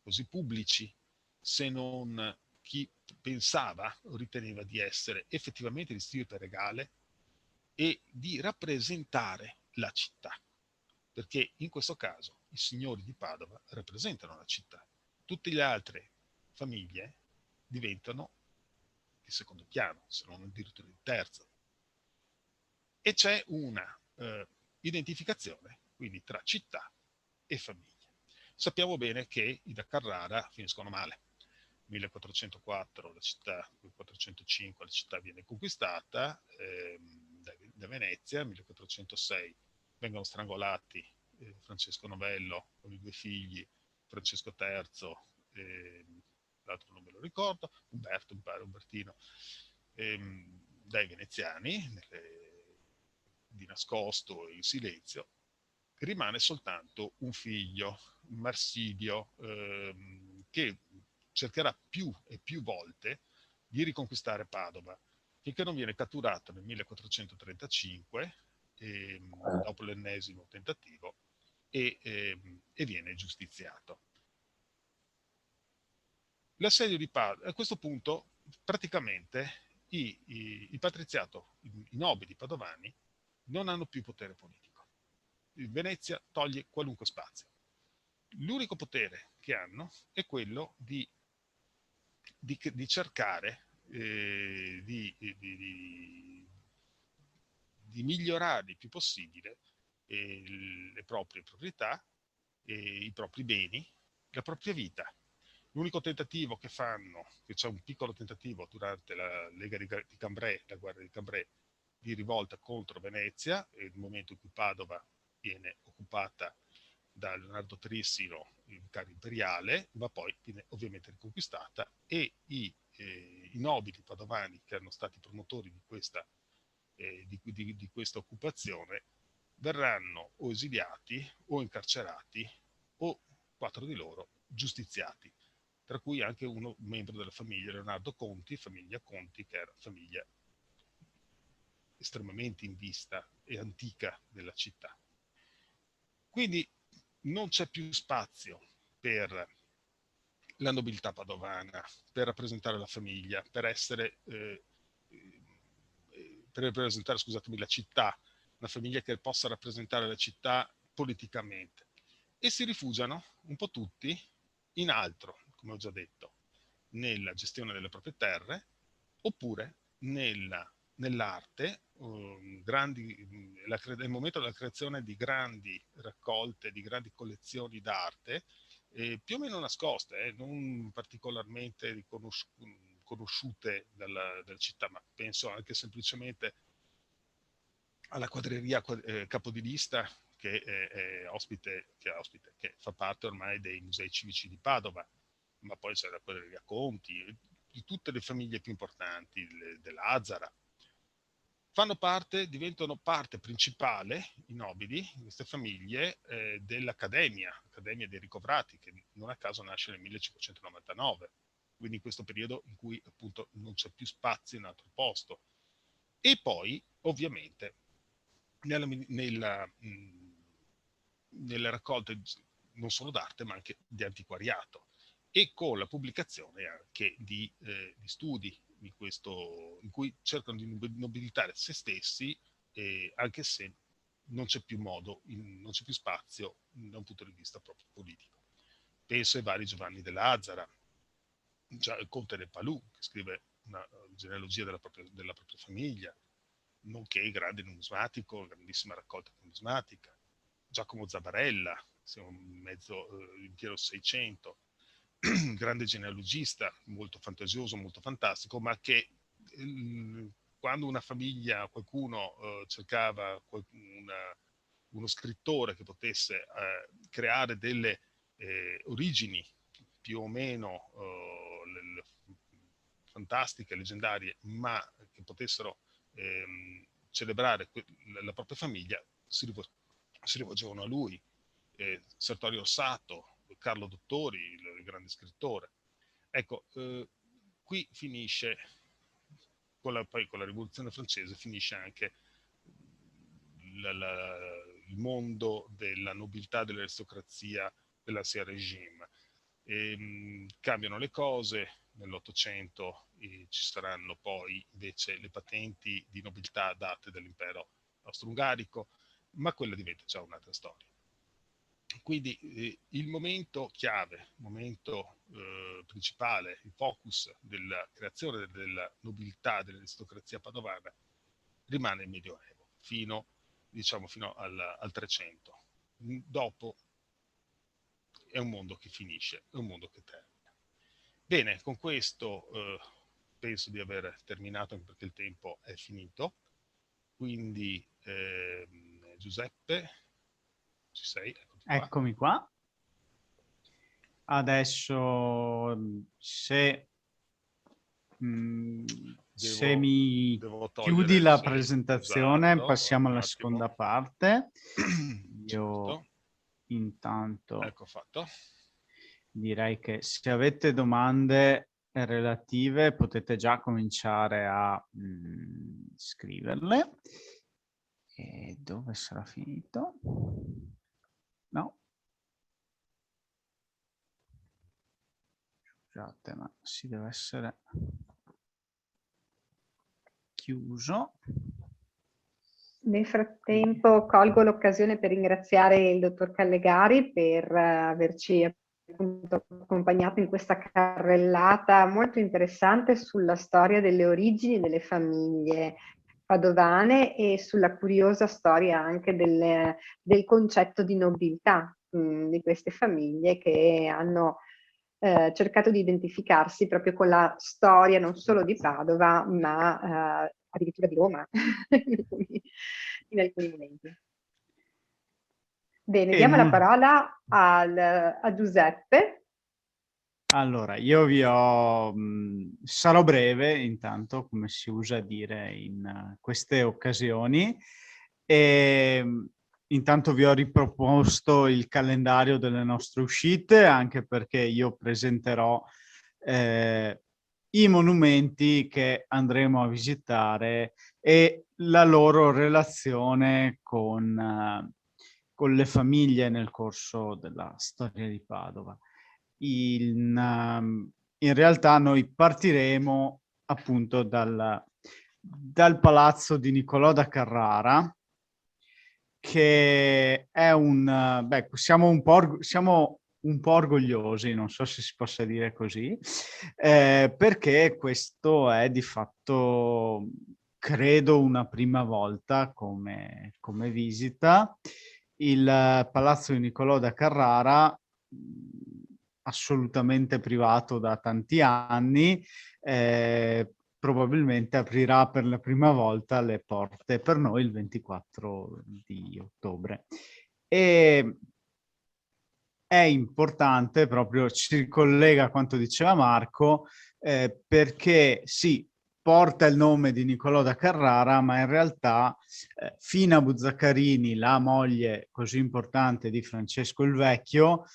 così pubblici, se non chi pensava o riteneva di essere effettivamente distrito regale e di rappresentare la città, perché in questo caso i signori di Padova rappresentano la città. Tutte le altre famiglie diventano di secondo piano, se non addirittura di terzo. E c'è una identificazione quindi tra città e famiglia. Sappiamo bene che i da Carrara finiscono male. 1404 la città, 1405 la città viene conquistata da Venezia, 1406 vengono strangolati Francesco Novello con i due figli, Francesco III, l'altro non me lo ricordo, Umberto, mi pare, Umbertino, dai veneziani, di nascosto e in silenzio. Rimane soltanto un figlio, Marsilio, che cercherà più e più volte di riconquistare Padova, finché non viene catturato nel 1435, dopo l'ennesimo tentativo, e viene giustiziato. L'assedio di Padova, a questo punto, praticamente il patriziato, i nobili padovani, non hanno più potere politico. Venezia toglie qualunque spazio. L'unico potere che hanno è quello di cercare di migliorare il più possibile le proprie proprietà, i propri beni, la propria vita. L'unico tentativo che fanno, che c'è un piccolo tentativo durante la Lega di Cambrai, la guerra di Cambrai, di rivolta contro Venezia, nel momento in cui Padova viene occupata da Leonardo Trissino, il vicario imperiale, ma poi viene ovviamente riconquistata, e i nobili padovani che erano stati promotori di questa occupazione verranno o esiliati o incarcerati o 4 di loro giustiziati, tra cui anche un membro della famiglia Leonardo Conti, famiglia Conti, che era famiglia estremamente in vista e antica della città. Quindi non c'è più spazio per la nobiltà padovana, per rappresentare la famiglia, per rappresentare, scusatemi, la città, una famiglia che possa rappresentare la città politicamente. E si rifugiano un po' tutti in altro, come ho già detto, nella gestione delle proprie terre, oppure nell'arte, nel momento della creazione di grandi raccolte, di grandi collezioni d'arte, più o meno nascoste, non particolarmente conosciute dalla città, ma penso anche semplicemente alla quadreria Capodilista, che fa parte ormai dei musei civici di Padova, ma poi c'è la quadreria Conti, di tutte le famiglie più importanti, dell'Azzara. Diventano parte principale, i nobili, queste famiglie, dell'Accademia dei Ricovrati, che non a caso nasce nel 1599, quindi in questo periodo in cui appunto non c'è più spazio in altro posto. E poi, ovviamente, nella raccolte non solo d'arte, ma anche di antiquariato, e con la pubblicazione anche di studi in cui cercano di nobilitare se stessi, anche se non c'è più non c'è più spazio da un punto di vista proprio politico. Penso ai vari Giovanni dell'Azzara, già il conte del Palù, che scrive una genealogia della propria famiglia, nonché il grande numismatico, grandissima raccolta numismatica, Giacomo Zabarella, siamo in pieno 600, grande genealogista, molto fantasioso, molto fantastico, ma che quando una famiglia, qualcuno cercava uno scrittore che potesse creare delle origini più o meno fantastiche, leggendarie, ma che potessero celebrare la propria famiglia, si rivolgevano a lui. Sertorio Ossato, Carlo Dottori, il grande scrittore. Ecco, qui finisce poi con la Rivoluzione francese finisce anche il mondo della nobiltà, dell'aristocrazia, dell'ancien regime. Cambiano le cose, nell'Ottocento ci saranno poi invece le patenti di nobiltà date dall'impero austro-ungarico, ma quella diventa già un'altra storia. Quindi il momento chiave, il momento principale, il focus della creazione della nobiltà, dell'aristocrazia padovana rimane il Medioevo, fino al 300. Dopo è un mondo che finisce, è un mondo che termina. Bene, con questo penso di aver terminato, anche perché il tempo è finito. Quindi Giuseppe, ci sei? Eccomi qua. Adesso se mi chiudi la presentazione, esatto, passiamo alla seconda parte. Io certo. Intanto ecco fatto. Direi che se avete domande relative potete già cominciare a scriverle. E dove sarà finito? No. Scusate, ma si deve essere chiuso. Nel frattempo colgo l'occasione per ringraziare il dottor Callegari per averci appunto accompagnato in questa carrellata molto interessante sulla storia delle origini delle famiglie padovane e sulla curiosa storia anche del concetto di nobiltà di queste famiglie che hanno cercato di identificarsi proprio con la storia non solo di Padova, ma addirittura di Roma in alcuni momenti. Bene, diamo la parola a Giuseppe. Allora, io sarò breve intanto, come si usa dire in queste occasioni, e intanto vi ho riproposto il calendario delle nostre uscite, anche perché io presenterò i monumenti che andremo a visitare e la loro relazione con le famiglie nel corso della storia di Padova. In realtà noi partiremo appunto dal palazzo di Niccolò da Carrara, che è siamo un po' orgogliosi, non so se si possa dire così, perché questo è di fatto, credo, una prima volta come visita. Il palazzo di Niccolò da Carrara, assolutamente privato da tanti anni, probabilmente aprirà per la prima volta le porte per noi il 24 di ottobre. E è importante, proprio ci collega a quanto diceva Marco, perché sì, porta il nome di Niccolò da Carrara, ma in realtà Fina Buzzaccarini, la moglie così importante di Francesco il Vecchio,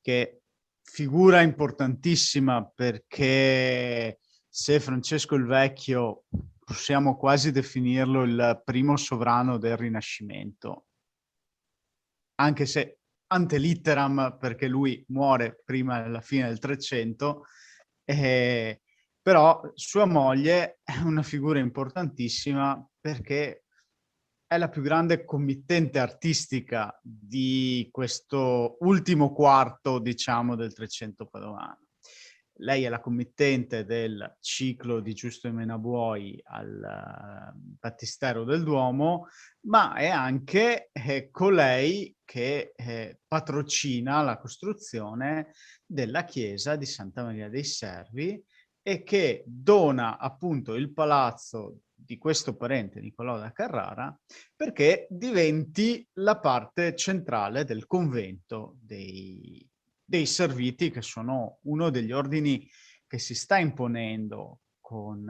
che figura importantissima perché se Francesco il Vecchio possiamo quasi definirlo il primo sovrano del Rinascimento, anche se ante litteram, perché lui muore prima della fine del 300, però sua moglie è una figura importantissima perché è la più grande committente artistica di questo ultimo quarto, diciamo, del 300 padovano. Lei è la committente del ciclo di Giusto e Menabuoi al Battistero del Duomo, ma è anche colei che patrocina la costruzione della chiesa di Santa Maria dei Servi e che dona appunto il palazzo di questo parente Niccolò da Carrara perché diventi la parte centrale del convento dei Serviti, che sono uno degli ordini che si sta imponendo con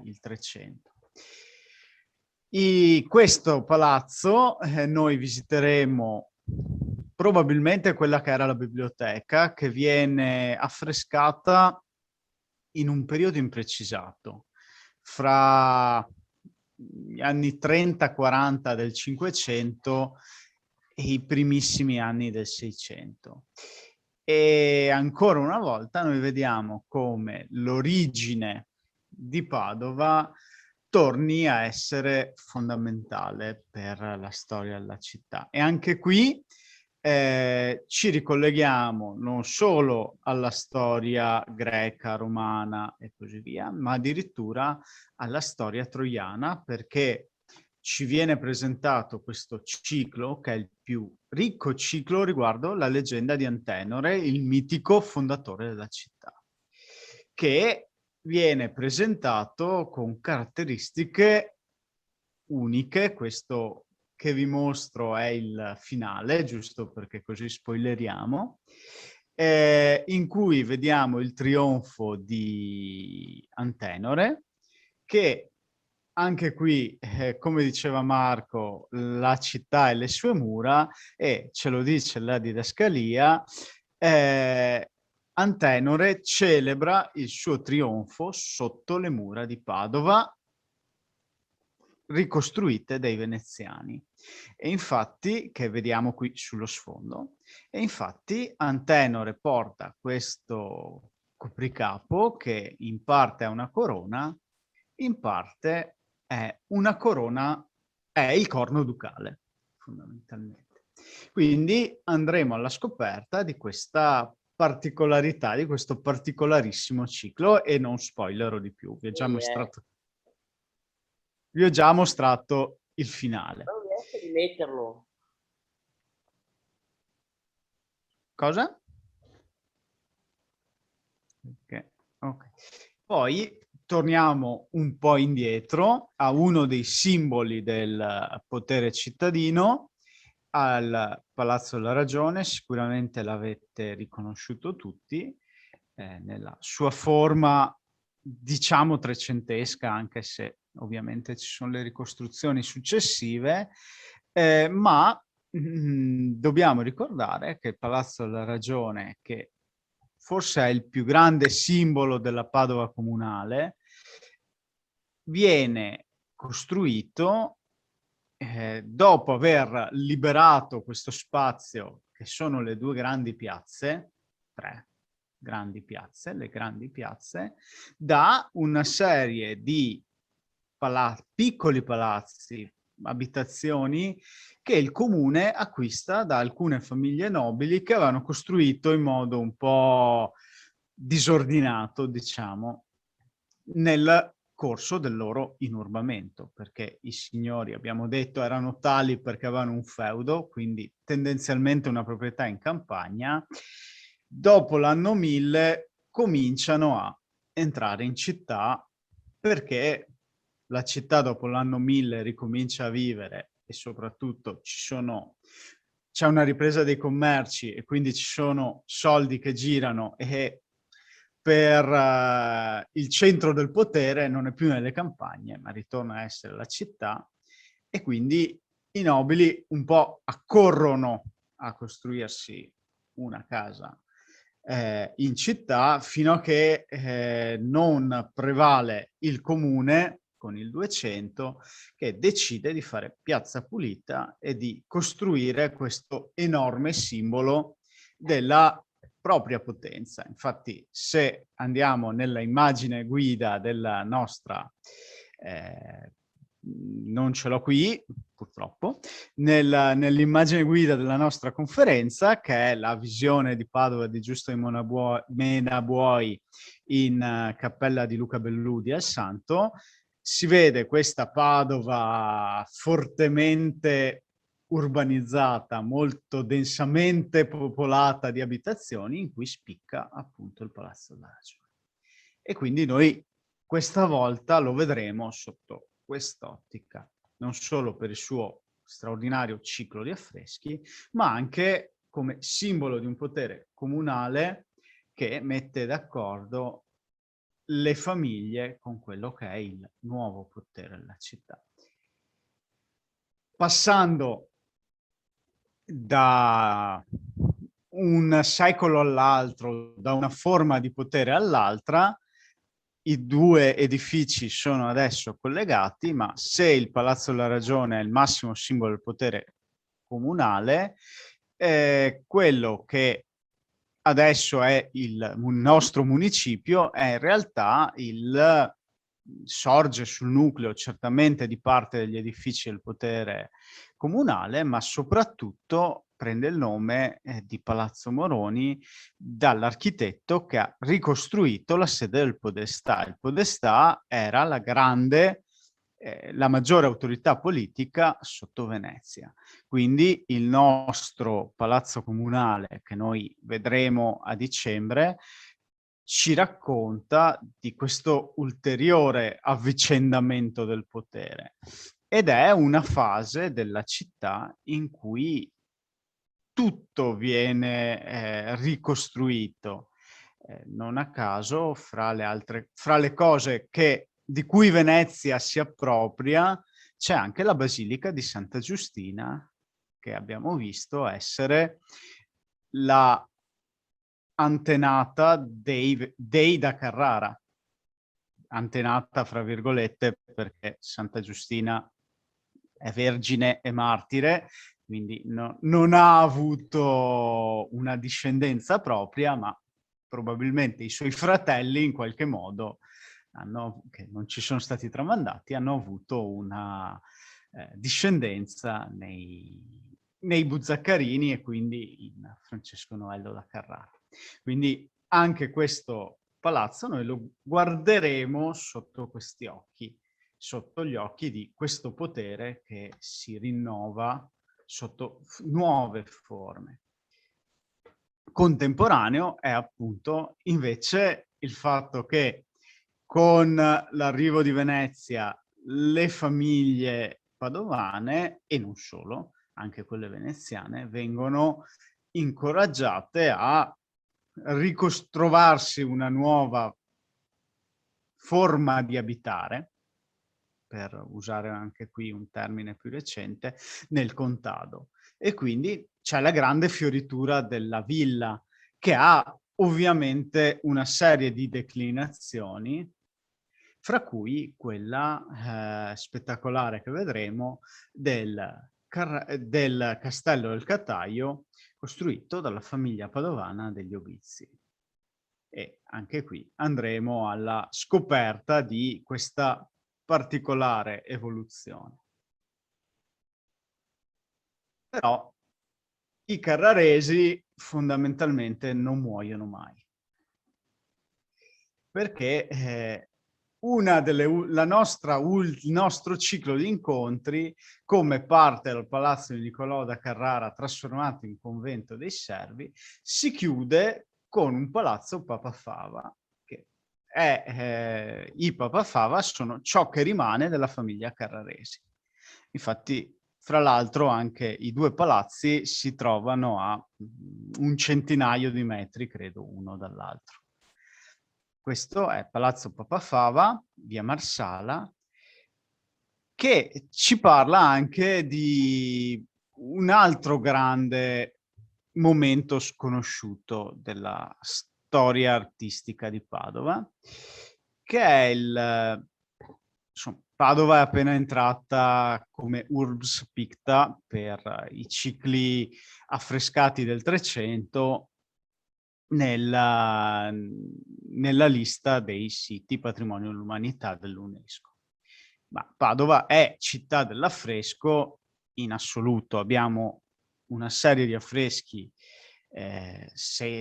il 300. Questo palazzo noi visiteremo probabilmente quella che era la biblioteca, che viene affrescata in un periodo imprecisato. fra gli anni 30-40 del 500 e i primissimi anni del 600. E ancora una volta noi vediamo come l'origine di Padova torni a essere fondamentale per la storia della città. E anche qui ci ricolleghiamo non solo alla storia greca, romana e così via, ma addirittura alla storia troiana, perché ci viene presentato questo ciclo, che è il più ricco ciclo riguardo la leggenda di Antenore, il mitico fondatore della città, che viene presentato con caratteristiche uniche. Questo che vi mostro è il finale, giusto perché così spoileriamo, in cui vediamo il trionfo di Antenore, che anche qui, come diceva Marco, la città e le sue mura, e ce lo dice la didascalia, Antenore celebra il suo trionfo sotto le mura di Padova, ricostruite dai veneziani. E infatti, che vediamo qui sullo sfondo, e infatti Antenore porta questo copricapo che in parte è una corona, in parte è una corona, è il corno ducale, fondamentalmente. Quindi andremo alla scoperta di questa particolarità, di questo particolarissimo ciclo, e non spoilerò di più, vi ho già mostrato il finale. Non riesco a rimetterlo. Cosa? Ok. Poi torniamo un po' indietro a uno dei simboli del potere cittadino, al Palazzo della Ragione. Sicuramente l'avete riconosciuto tutti, nella sua forma, diciamo, trecentesca, anche se ovviamente ci sono le ricostruzioni successive, ma dobbiamo ricordare che il Palazzo della Ragione, che forse è il più grande simbolo della Padova comunale, viene costruito dopo aver liberato questo spazio, che sono le due grandi piazze, tre grandi piazze, le grandi piazze, da una serie di piccoli palazzi, abitazioni, che il comune acquista da alcune famiglie nobili che avevano costruito in modo un po' disordinato, diciamo, nel corso del loro inurbamento, perché i signori, abbiamo detto, erano tali perché avevano un feudo, quindi tendenzialmente una proprietà in campagna. Dopo l'anno 1000 cominciano a entrare in città, perché la città dopo l'anno 1000 ricomincia a vivere, e soprattutto c'è una ripresa dei commerci, e quindi ci sono soldi che girano, e per il centro del potere non è più nelle campagne, ma ritorna a essere la città, e quindi i nobili un po' accorrono a costruirsi una casa in città, fino a che non prevale il comune con il 200, che decide di fare Piazza Pulita e di costruire questo enorme simbolo della propria potenza. Infatti, se andiamo nella immagine guida della nostra, non ce l'ho qui purtroppo, nell'immagine guida della nostra conferenza, che è la visione di Padova di Giusto di Mena Buoi in Cappella di Luca Belludi al Santo, si vede questa Padova fortemente urbanizzata, molto densamente popolata di abitazioni, in cui spicca appunto il Palazzo della Ragione. E quindi noi questa volta lo vedremo sotto quest'ottica, non solo per il suo straordinario ciclo di affreschi, ma anche come simbolo di un potere comunale che mette d'accordo le famiglie con quello che è il nuovo potere della città. Passando da un secolo all'altro, da una forma di potere all'altra, i due edifici sono adesso collegati, ma se il Palazzo della Ragione è il massimo simbolo del potere comunale, quello che adesso è il nostro municipio è in realtà sorge sul nucleo certamente di parte degli edifici del potere comunale, ma soprattutto prende il nome di Palazzo Moroni dall'architetto che ha ricostruito la sede del Podestà. Il Podestà era la maggiore autorità politica sotto Venezia. Quindi il nostro palazzo comunale, che noi vedremo a dicembre, ci racconta di questo ulteriore avvicendamento del potere. Ed è una fase della città in cui tutto viene ricostruito. Non a caso, fra le cose di cui Venezia si appropria, c'è anche la Basilica di Santa Giustina, che abbiamo visto essere la antenata dei da Carrara. Antenata, fra virgolette, perché Santa Giustina è vergine e martire, quindi non ha avuto una discendenza propria, ma probabilmente i suoi fratelli in qualche modo, che non ci sono stati tramandati, hanno avuto una discendenza nei Buzzaccarini e quindi in Francesco Noello da Carrara. Quindi anche questo palazzo noi lo guarderemo sotto questi occhi, sotto gli occhi di questo potere che si rinnova sotto nuove forme. Contemporaneo è appunto invece il fatto che con l'arrivo di Venezia le famiglie padovane, e non solo, anche quelle veneziane, vengono incoraggiate a trovarsi una nuova forma di abitare, per usare anche qui un termine più recente, nel contado. E quindi c'è la grande fioritura della villa, che ha ovviamente una serie di declinazioni, fra cui quella spettacolare che vedremo del Castello del Cataio, costruito dalla famiglia padovana degli Obizi. E anche qui andremo alla scoperta di questa particolare evoluzione. Però i carraresi fondamentalmente non muoiono mai. Perché il nostro ciclo di incontri, come parte dal Palazzo di Niccolò da Carrara trasformato in convento dei servi, si chiude con un palazzo Papafava, che i Papafava sono ciò che rimane della famiglia Carraresi. Infatti, fra l'altro, anche i due palazzi si trovano a un centinaio di metri, credo, uno dall'altro. Questo è Palazzo Papafava, via Marsala, che ci parla anche di un altro grande momento sconosciuto della storia artistica di Padova, che è Padova è appena entrata come urbs picta per i cicli affrescati del Trecento nella lista dei siti patrimonio dell'umanità dell'UNESCO. Ma Padova è città dell'affresco in assoluto. Abbiamo una serie di affreschi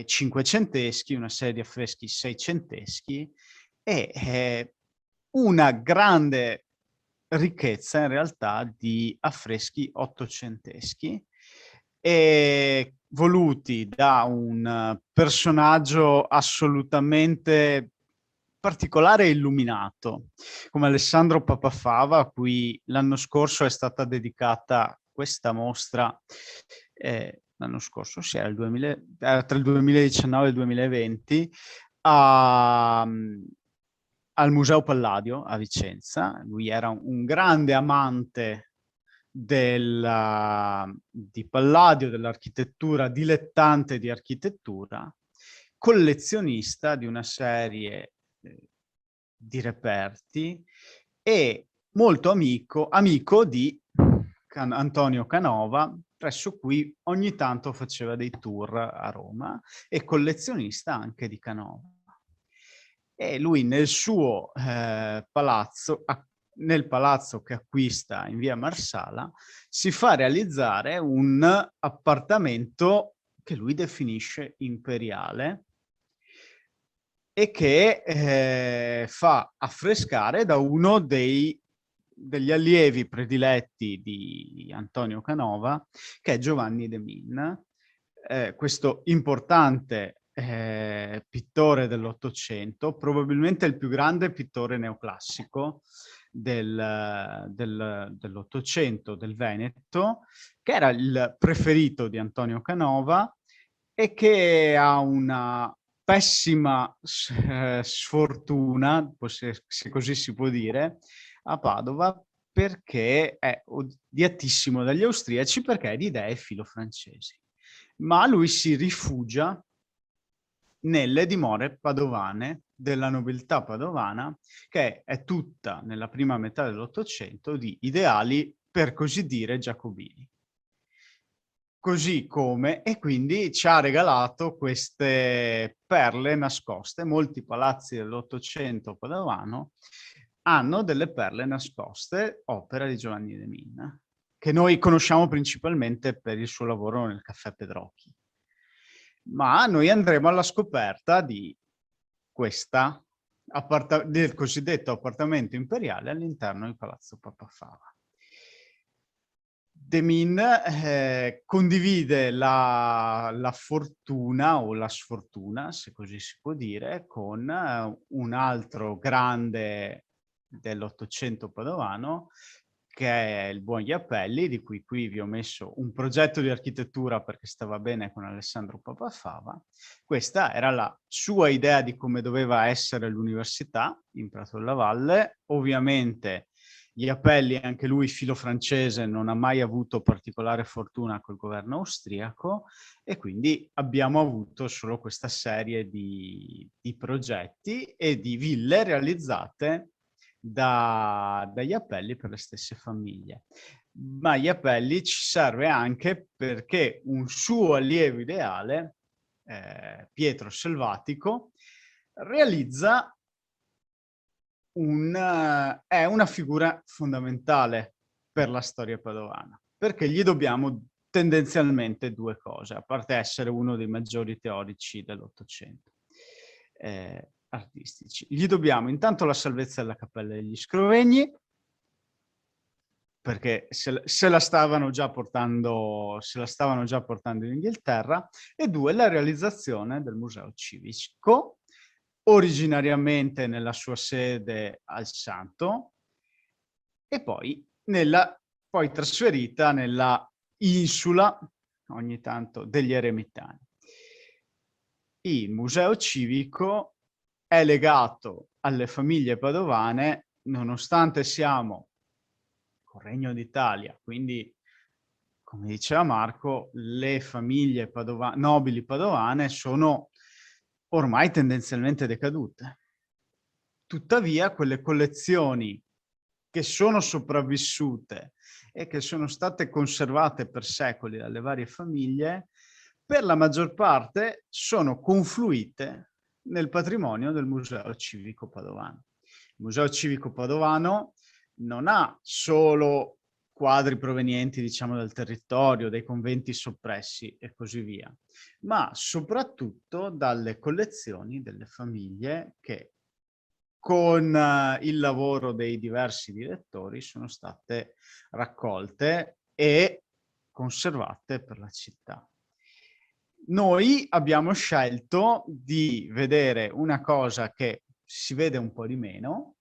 cinquecenteschi, una serie di affreschi seicenteschi e una grande ricchezza in realtà di affreschi ottocenteschi voluti da un personaggio assolutamente particolare e illuminato, come Alessandro Papafava, a cui l'anno scorso è stata dedicata questa mostra, l'anno scorso, sì, era tra il 2019 e il 2020, al Museo Palladio a Vicenza. Lui era un grande amante di Palladio, dell'architettura, dilettante di architettura, collezionista di una serie reperti e molto amico di Antonio Canova, presso cui ogni tanto faceva dei tour a Roma e collezionista anche di Canova. E lui nel suo palazzo, nel palazzo che acquista in via Marsala, si fa realizzare un appartamento che lui definisce imperiale e che fa affrescare da uno degli allievi prediletti di Antonio Canova, che è Giovanni de Min, questo importante pittore dell'Ottocento, probabilmente il più grande pittore neoclassico dell'Ottocento, del Veneto, che era il preferito di Antonio Canova e che ha una pessima sfortuna, se così si può dire, a Padova, perché è odiatissimo dagli austriaci perché è di idee filofrancesi. Ma lui si rifugia nelle dimore padovane della nobiltà padovana, che è tutta nella prima metà dell'Ottocento di ideali, per così dire, giacobini. Così come, e quindi ci ha regalato queste perle nascoste. Molti palazzi dell'Ottocento padovano hanno delle perle nascoste, opera di Giovanni de Min, che noi conosciamo principalmente per il suo lavoro nel Caffè Pedrocchi. Ma noi andremo alla scoperta di del cosiddetto appartamento imperiale all'interno di Palazzo Papafava. De Min condivide la fortuna o la sfortuna, se così si può dire, con un altro grande dell'Ottocento padovano, che è il buon Iapelli, di cui qui vi ho messo un progetto di architettura perché stava bene con Alessandro Papafava. Questa era la sua idea di come doveva essere l'università in Prato della Valle. Ovviamente Iapelli, anche lui filo francese, non ha mai avuto particolare fortuna col governo austriaco e quindi abbiamo avuto solo questa serie di progetti e di ville realizzate da Iapelli per le stesse famiglie. Ma Iapelli ci serve anche perché un suo allievo ideale, Pietro Selvatico, realizza è una figura fondamentale per la storia padovana, perché gli dobbiamo tendenzialmente due cose, a parte essere uno dei maggiori teorici dell'Ottocento artistici. Gli dobbiamo intanto la salvezza della Cappella degli Scrovegni, perché se la stavano già portando in Inghilterra, e due, la realizzazione del Museo Civico, originariamente nella sua sede al Santo e poi trasferita nella insula, ogni tanto, degli Eremitani. Il Museo Civico è legato alle famiglie padovane, nonostante siamo col Regno d'Italia, quindi, come diceva Marco, le famiglie nobili padovane sono ormai tendenzialmente decadute. Tuttavia, quelle collezioni che sono sopravvissute e che sono state conservate per secoli dalle varie famiglie, per la maggior parte sono confluite nel patrimonio del Museo Civico Padovano. Il Museo Civico Padovano non ha solo quadri provenienti, diciamo, dal territorio, dai conventi soppressi e così via, ma soprattutto dalle collezioni delle famiglie che con il lavoro dei diversi direttori sono state raccolte e conservate per la città. Noi abbiamo scelto di vedere una cosa che si vede un po' di meno,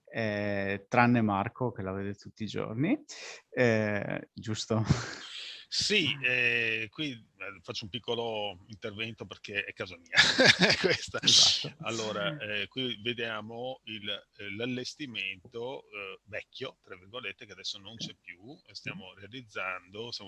tranne Marco che la vede tutti i giorni, giusto? Sì, qui faccio un piccolo intervento perché è casa mia questa. Esatto. Allora, qui vediamo l'allestimento vecchio, tra virgolette, che adesso non c'è più. Stiamo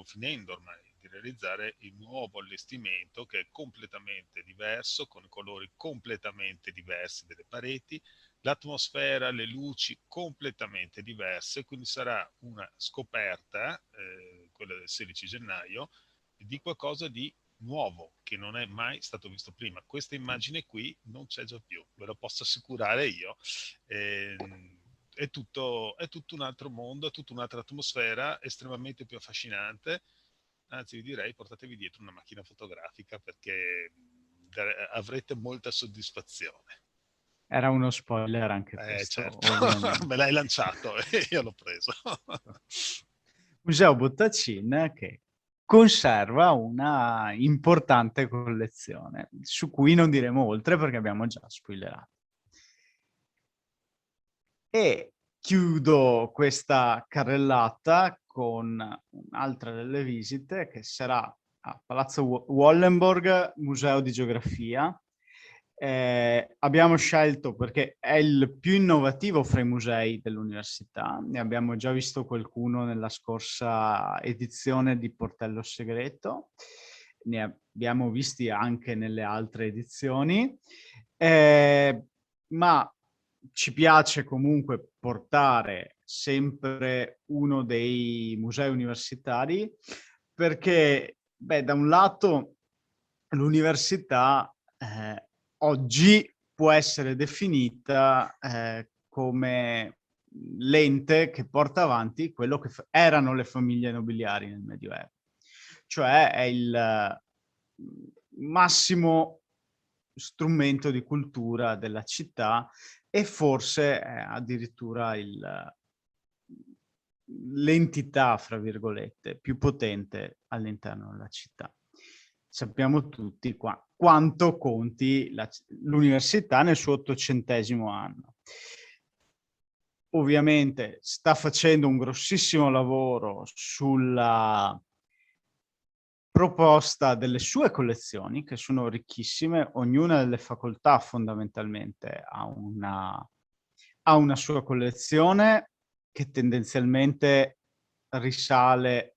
finendo ormai di realizzare il nuovo allestimento che è completamente diverso, con colori completamente diversi delle pareti. l'atmosfera, le luci completamente diverse, quindi sarà una scoperta, quella del 16 gennaio, di qualcosa di nuovo che non è mai stato visto prima. Questa immagine qui non c'è già più, ve lo posso assicurare io. Eh, è tutto un altro mondo, è tutta un'altra atmosfera, estremamente più affascinante. Anzi, vi direi, portatevi dietro una macchina fotografica perché avrete molta soddisfazione. Era uno spoiler anche questo, Certo, ovviamente. me l'hai lanciato e io l'ho preso. Museo Bottacin che conserva una importante collezione, su cui non diremo oltre perché abbiamo già spoilerato. E chiudo questa carrellata con un'altra delle visite che sarà a Palazzo Wallenborg, Museo di Geografia. Abbiamo scelto perché è il più innovativo fra i musei dell'università, ne abbiamo già visto qualcuno nella scorsa edizione di Portello Segreto, ne abbiamo visti anche nelle altre edizioni, ma ci piace comunque portare sempre uno dei musei universitari perché, beh, da un lato l'università oggi può essere definita come l'ente che porta avanti quello che erano le famiglie nobiliari nel Medioevo. Cioè è il massimo strumento di cultura della città e forse addirittura l'entità, fra virgolette, più potente all'interno della città. Sappiamo tutti quanto conti l'università nel suo 800° anno. Ovviamente sta facendo un grossissimo lavoro sulla proposta delle sue collezioni, che sono ricchissime. Ognuna delle facoltà fondamentalmente ha una sua collezione che tendenzialmente risale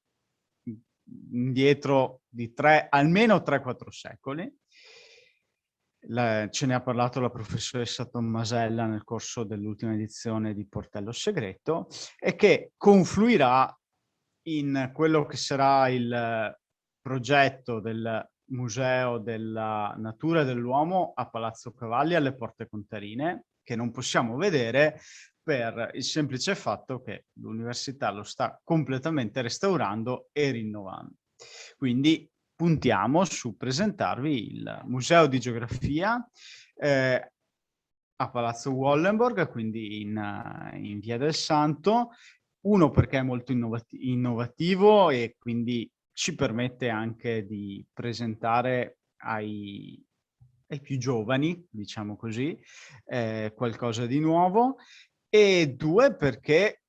indietro di almeno 3-4 secoli. Ce ne ha parlato la professoressa Tommasella nel corso dell'ultima edizione di Portello Segreto e che confluirà in quello che sarà il progetto del Museo della Natura e dell'Uomo a Palazzo Cavalli alle Porte Contarine, che non possiamo vedere per il semplice fatto che l'università lo sta completamente restaurando e rinnovando. Quindi puntiamo su presentarvi il Museo di Geografia a Palazzo Wallenborg, quindi in Via del Santo, uno perché è molto innovativo e quindi ci permette anche di presentare ai più giovani, diciamo così, qualcosa di nuovo, e due perché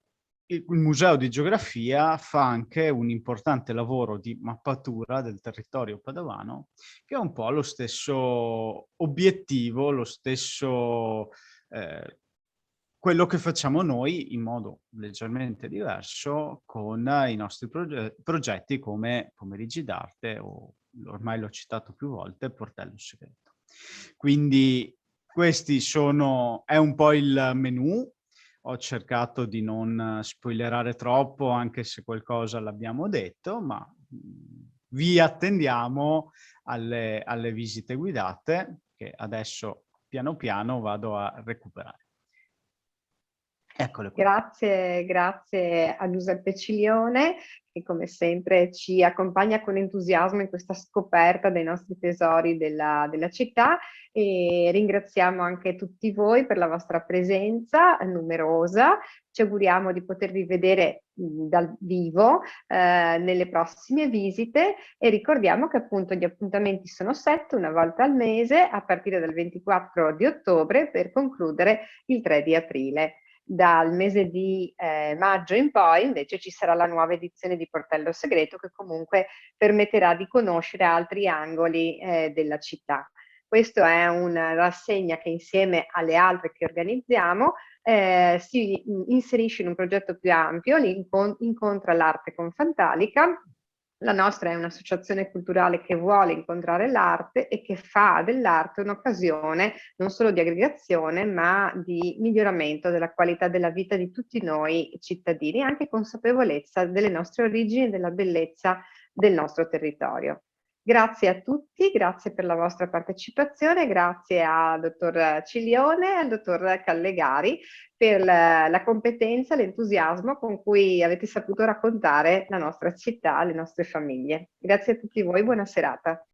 il Museo di Geografia fa anche un importante lavoro di mappatura del territorio padovano, che ha un po' lo stesso obiettivo, lo stesso quello che facciamo noi in modo leggermente diverso con i nostri progetti come Pomeriggi d'Arte o, ormai l'ho citato più volte, Portello Segreto. Quindi è un po' il menù. Ho cercato di non spoilerare troppo, anche se qualcosa l'abbiamo detto, ma vi attendiamo alle visite guidate, che adesso piano piano vado a recuperare. Eccole qua. Grazie a Giuseppe Ciglione, che come sempre ci accompagna con entusiasmo in questa scoperta dei nostri tesori della città, e ringraziamo anche tutti voi per la vostra presenza numerosa. Ci auguriamo di potervi vedere dal vivo nelle prossime visite, e ricordiamo che appunto gli appuntamenti sono 7, una volta al mese, a partire dal 24 di ottobre per concludere il 3 di aprile. Dal mese di maggio in poi invece ci sarà la nuova edizione di Portello Segreto, che comunque permetterà di conoscere altri angoli della città. Questa è una rassegna che insieme alle altre che organizziamo si inserisce in un progetto più ampio, incontra l'arte con Fantalica, La nostra è un'associazione culturale che vuole incontrare l'arte e che fa dell'arte un'occasione non solo di aggregazione, ma di miglioramento della qualità della vita di tutti noi cittadini, e anche consapevolezza delle nostre origini e della bellezza del nostro territorio. Grazie a tutti, grazie per la vostra partecipazione, grazie al dottor Ciglione e al dottor Callegari per la competenza, l'entusiasmo con cui avete saputo raccontare la nostra città, le nostre famiglie. Grazie a tutti voi, buona serata.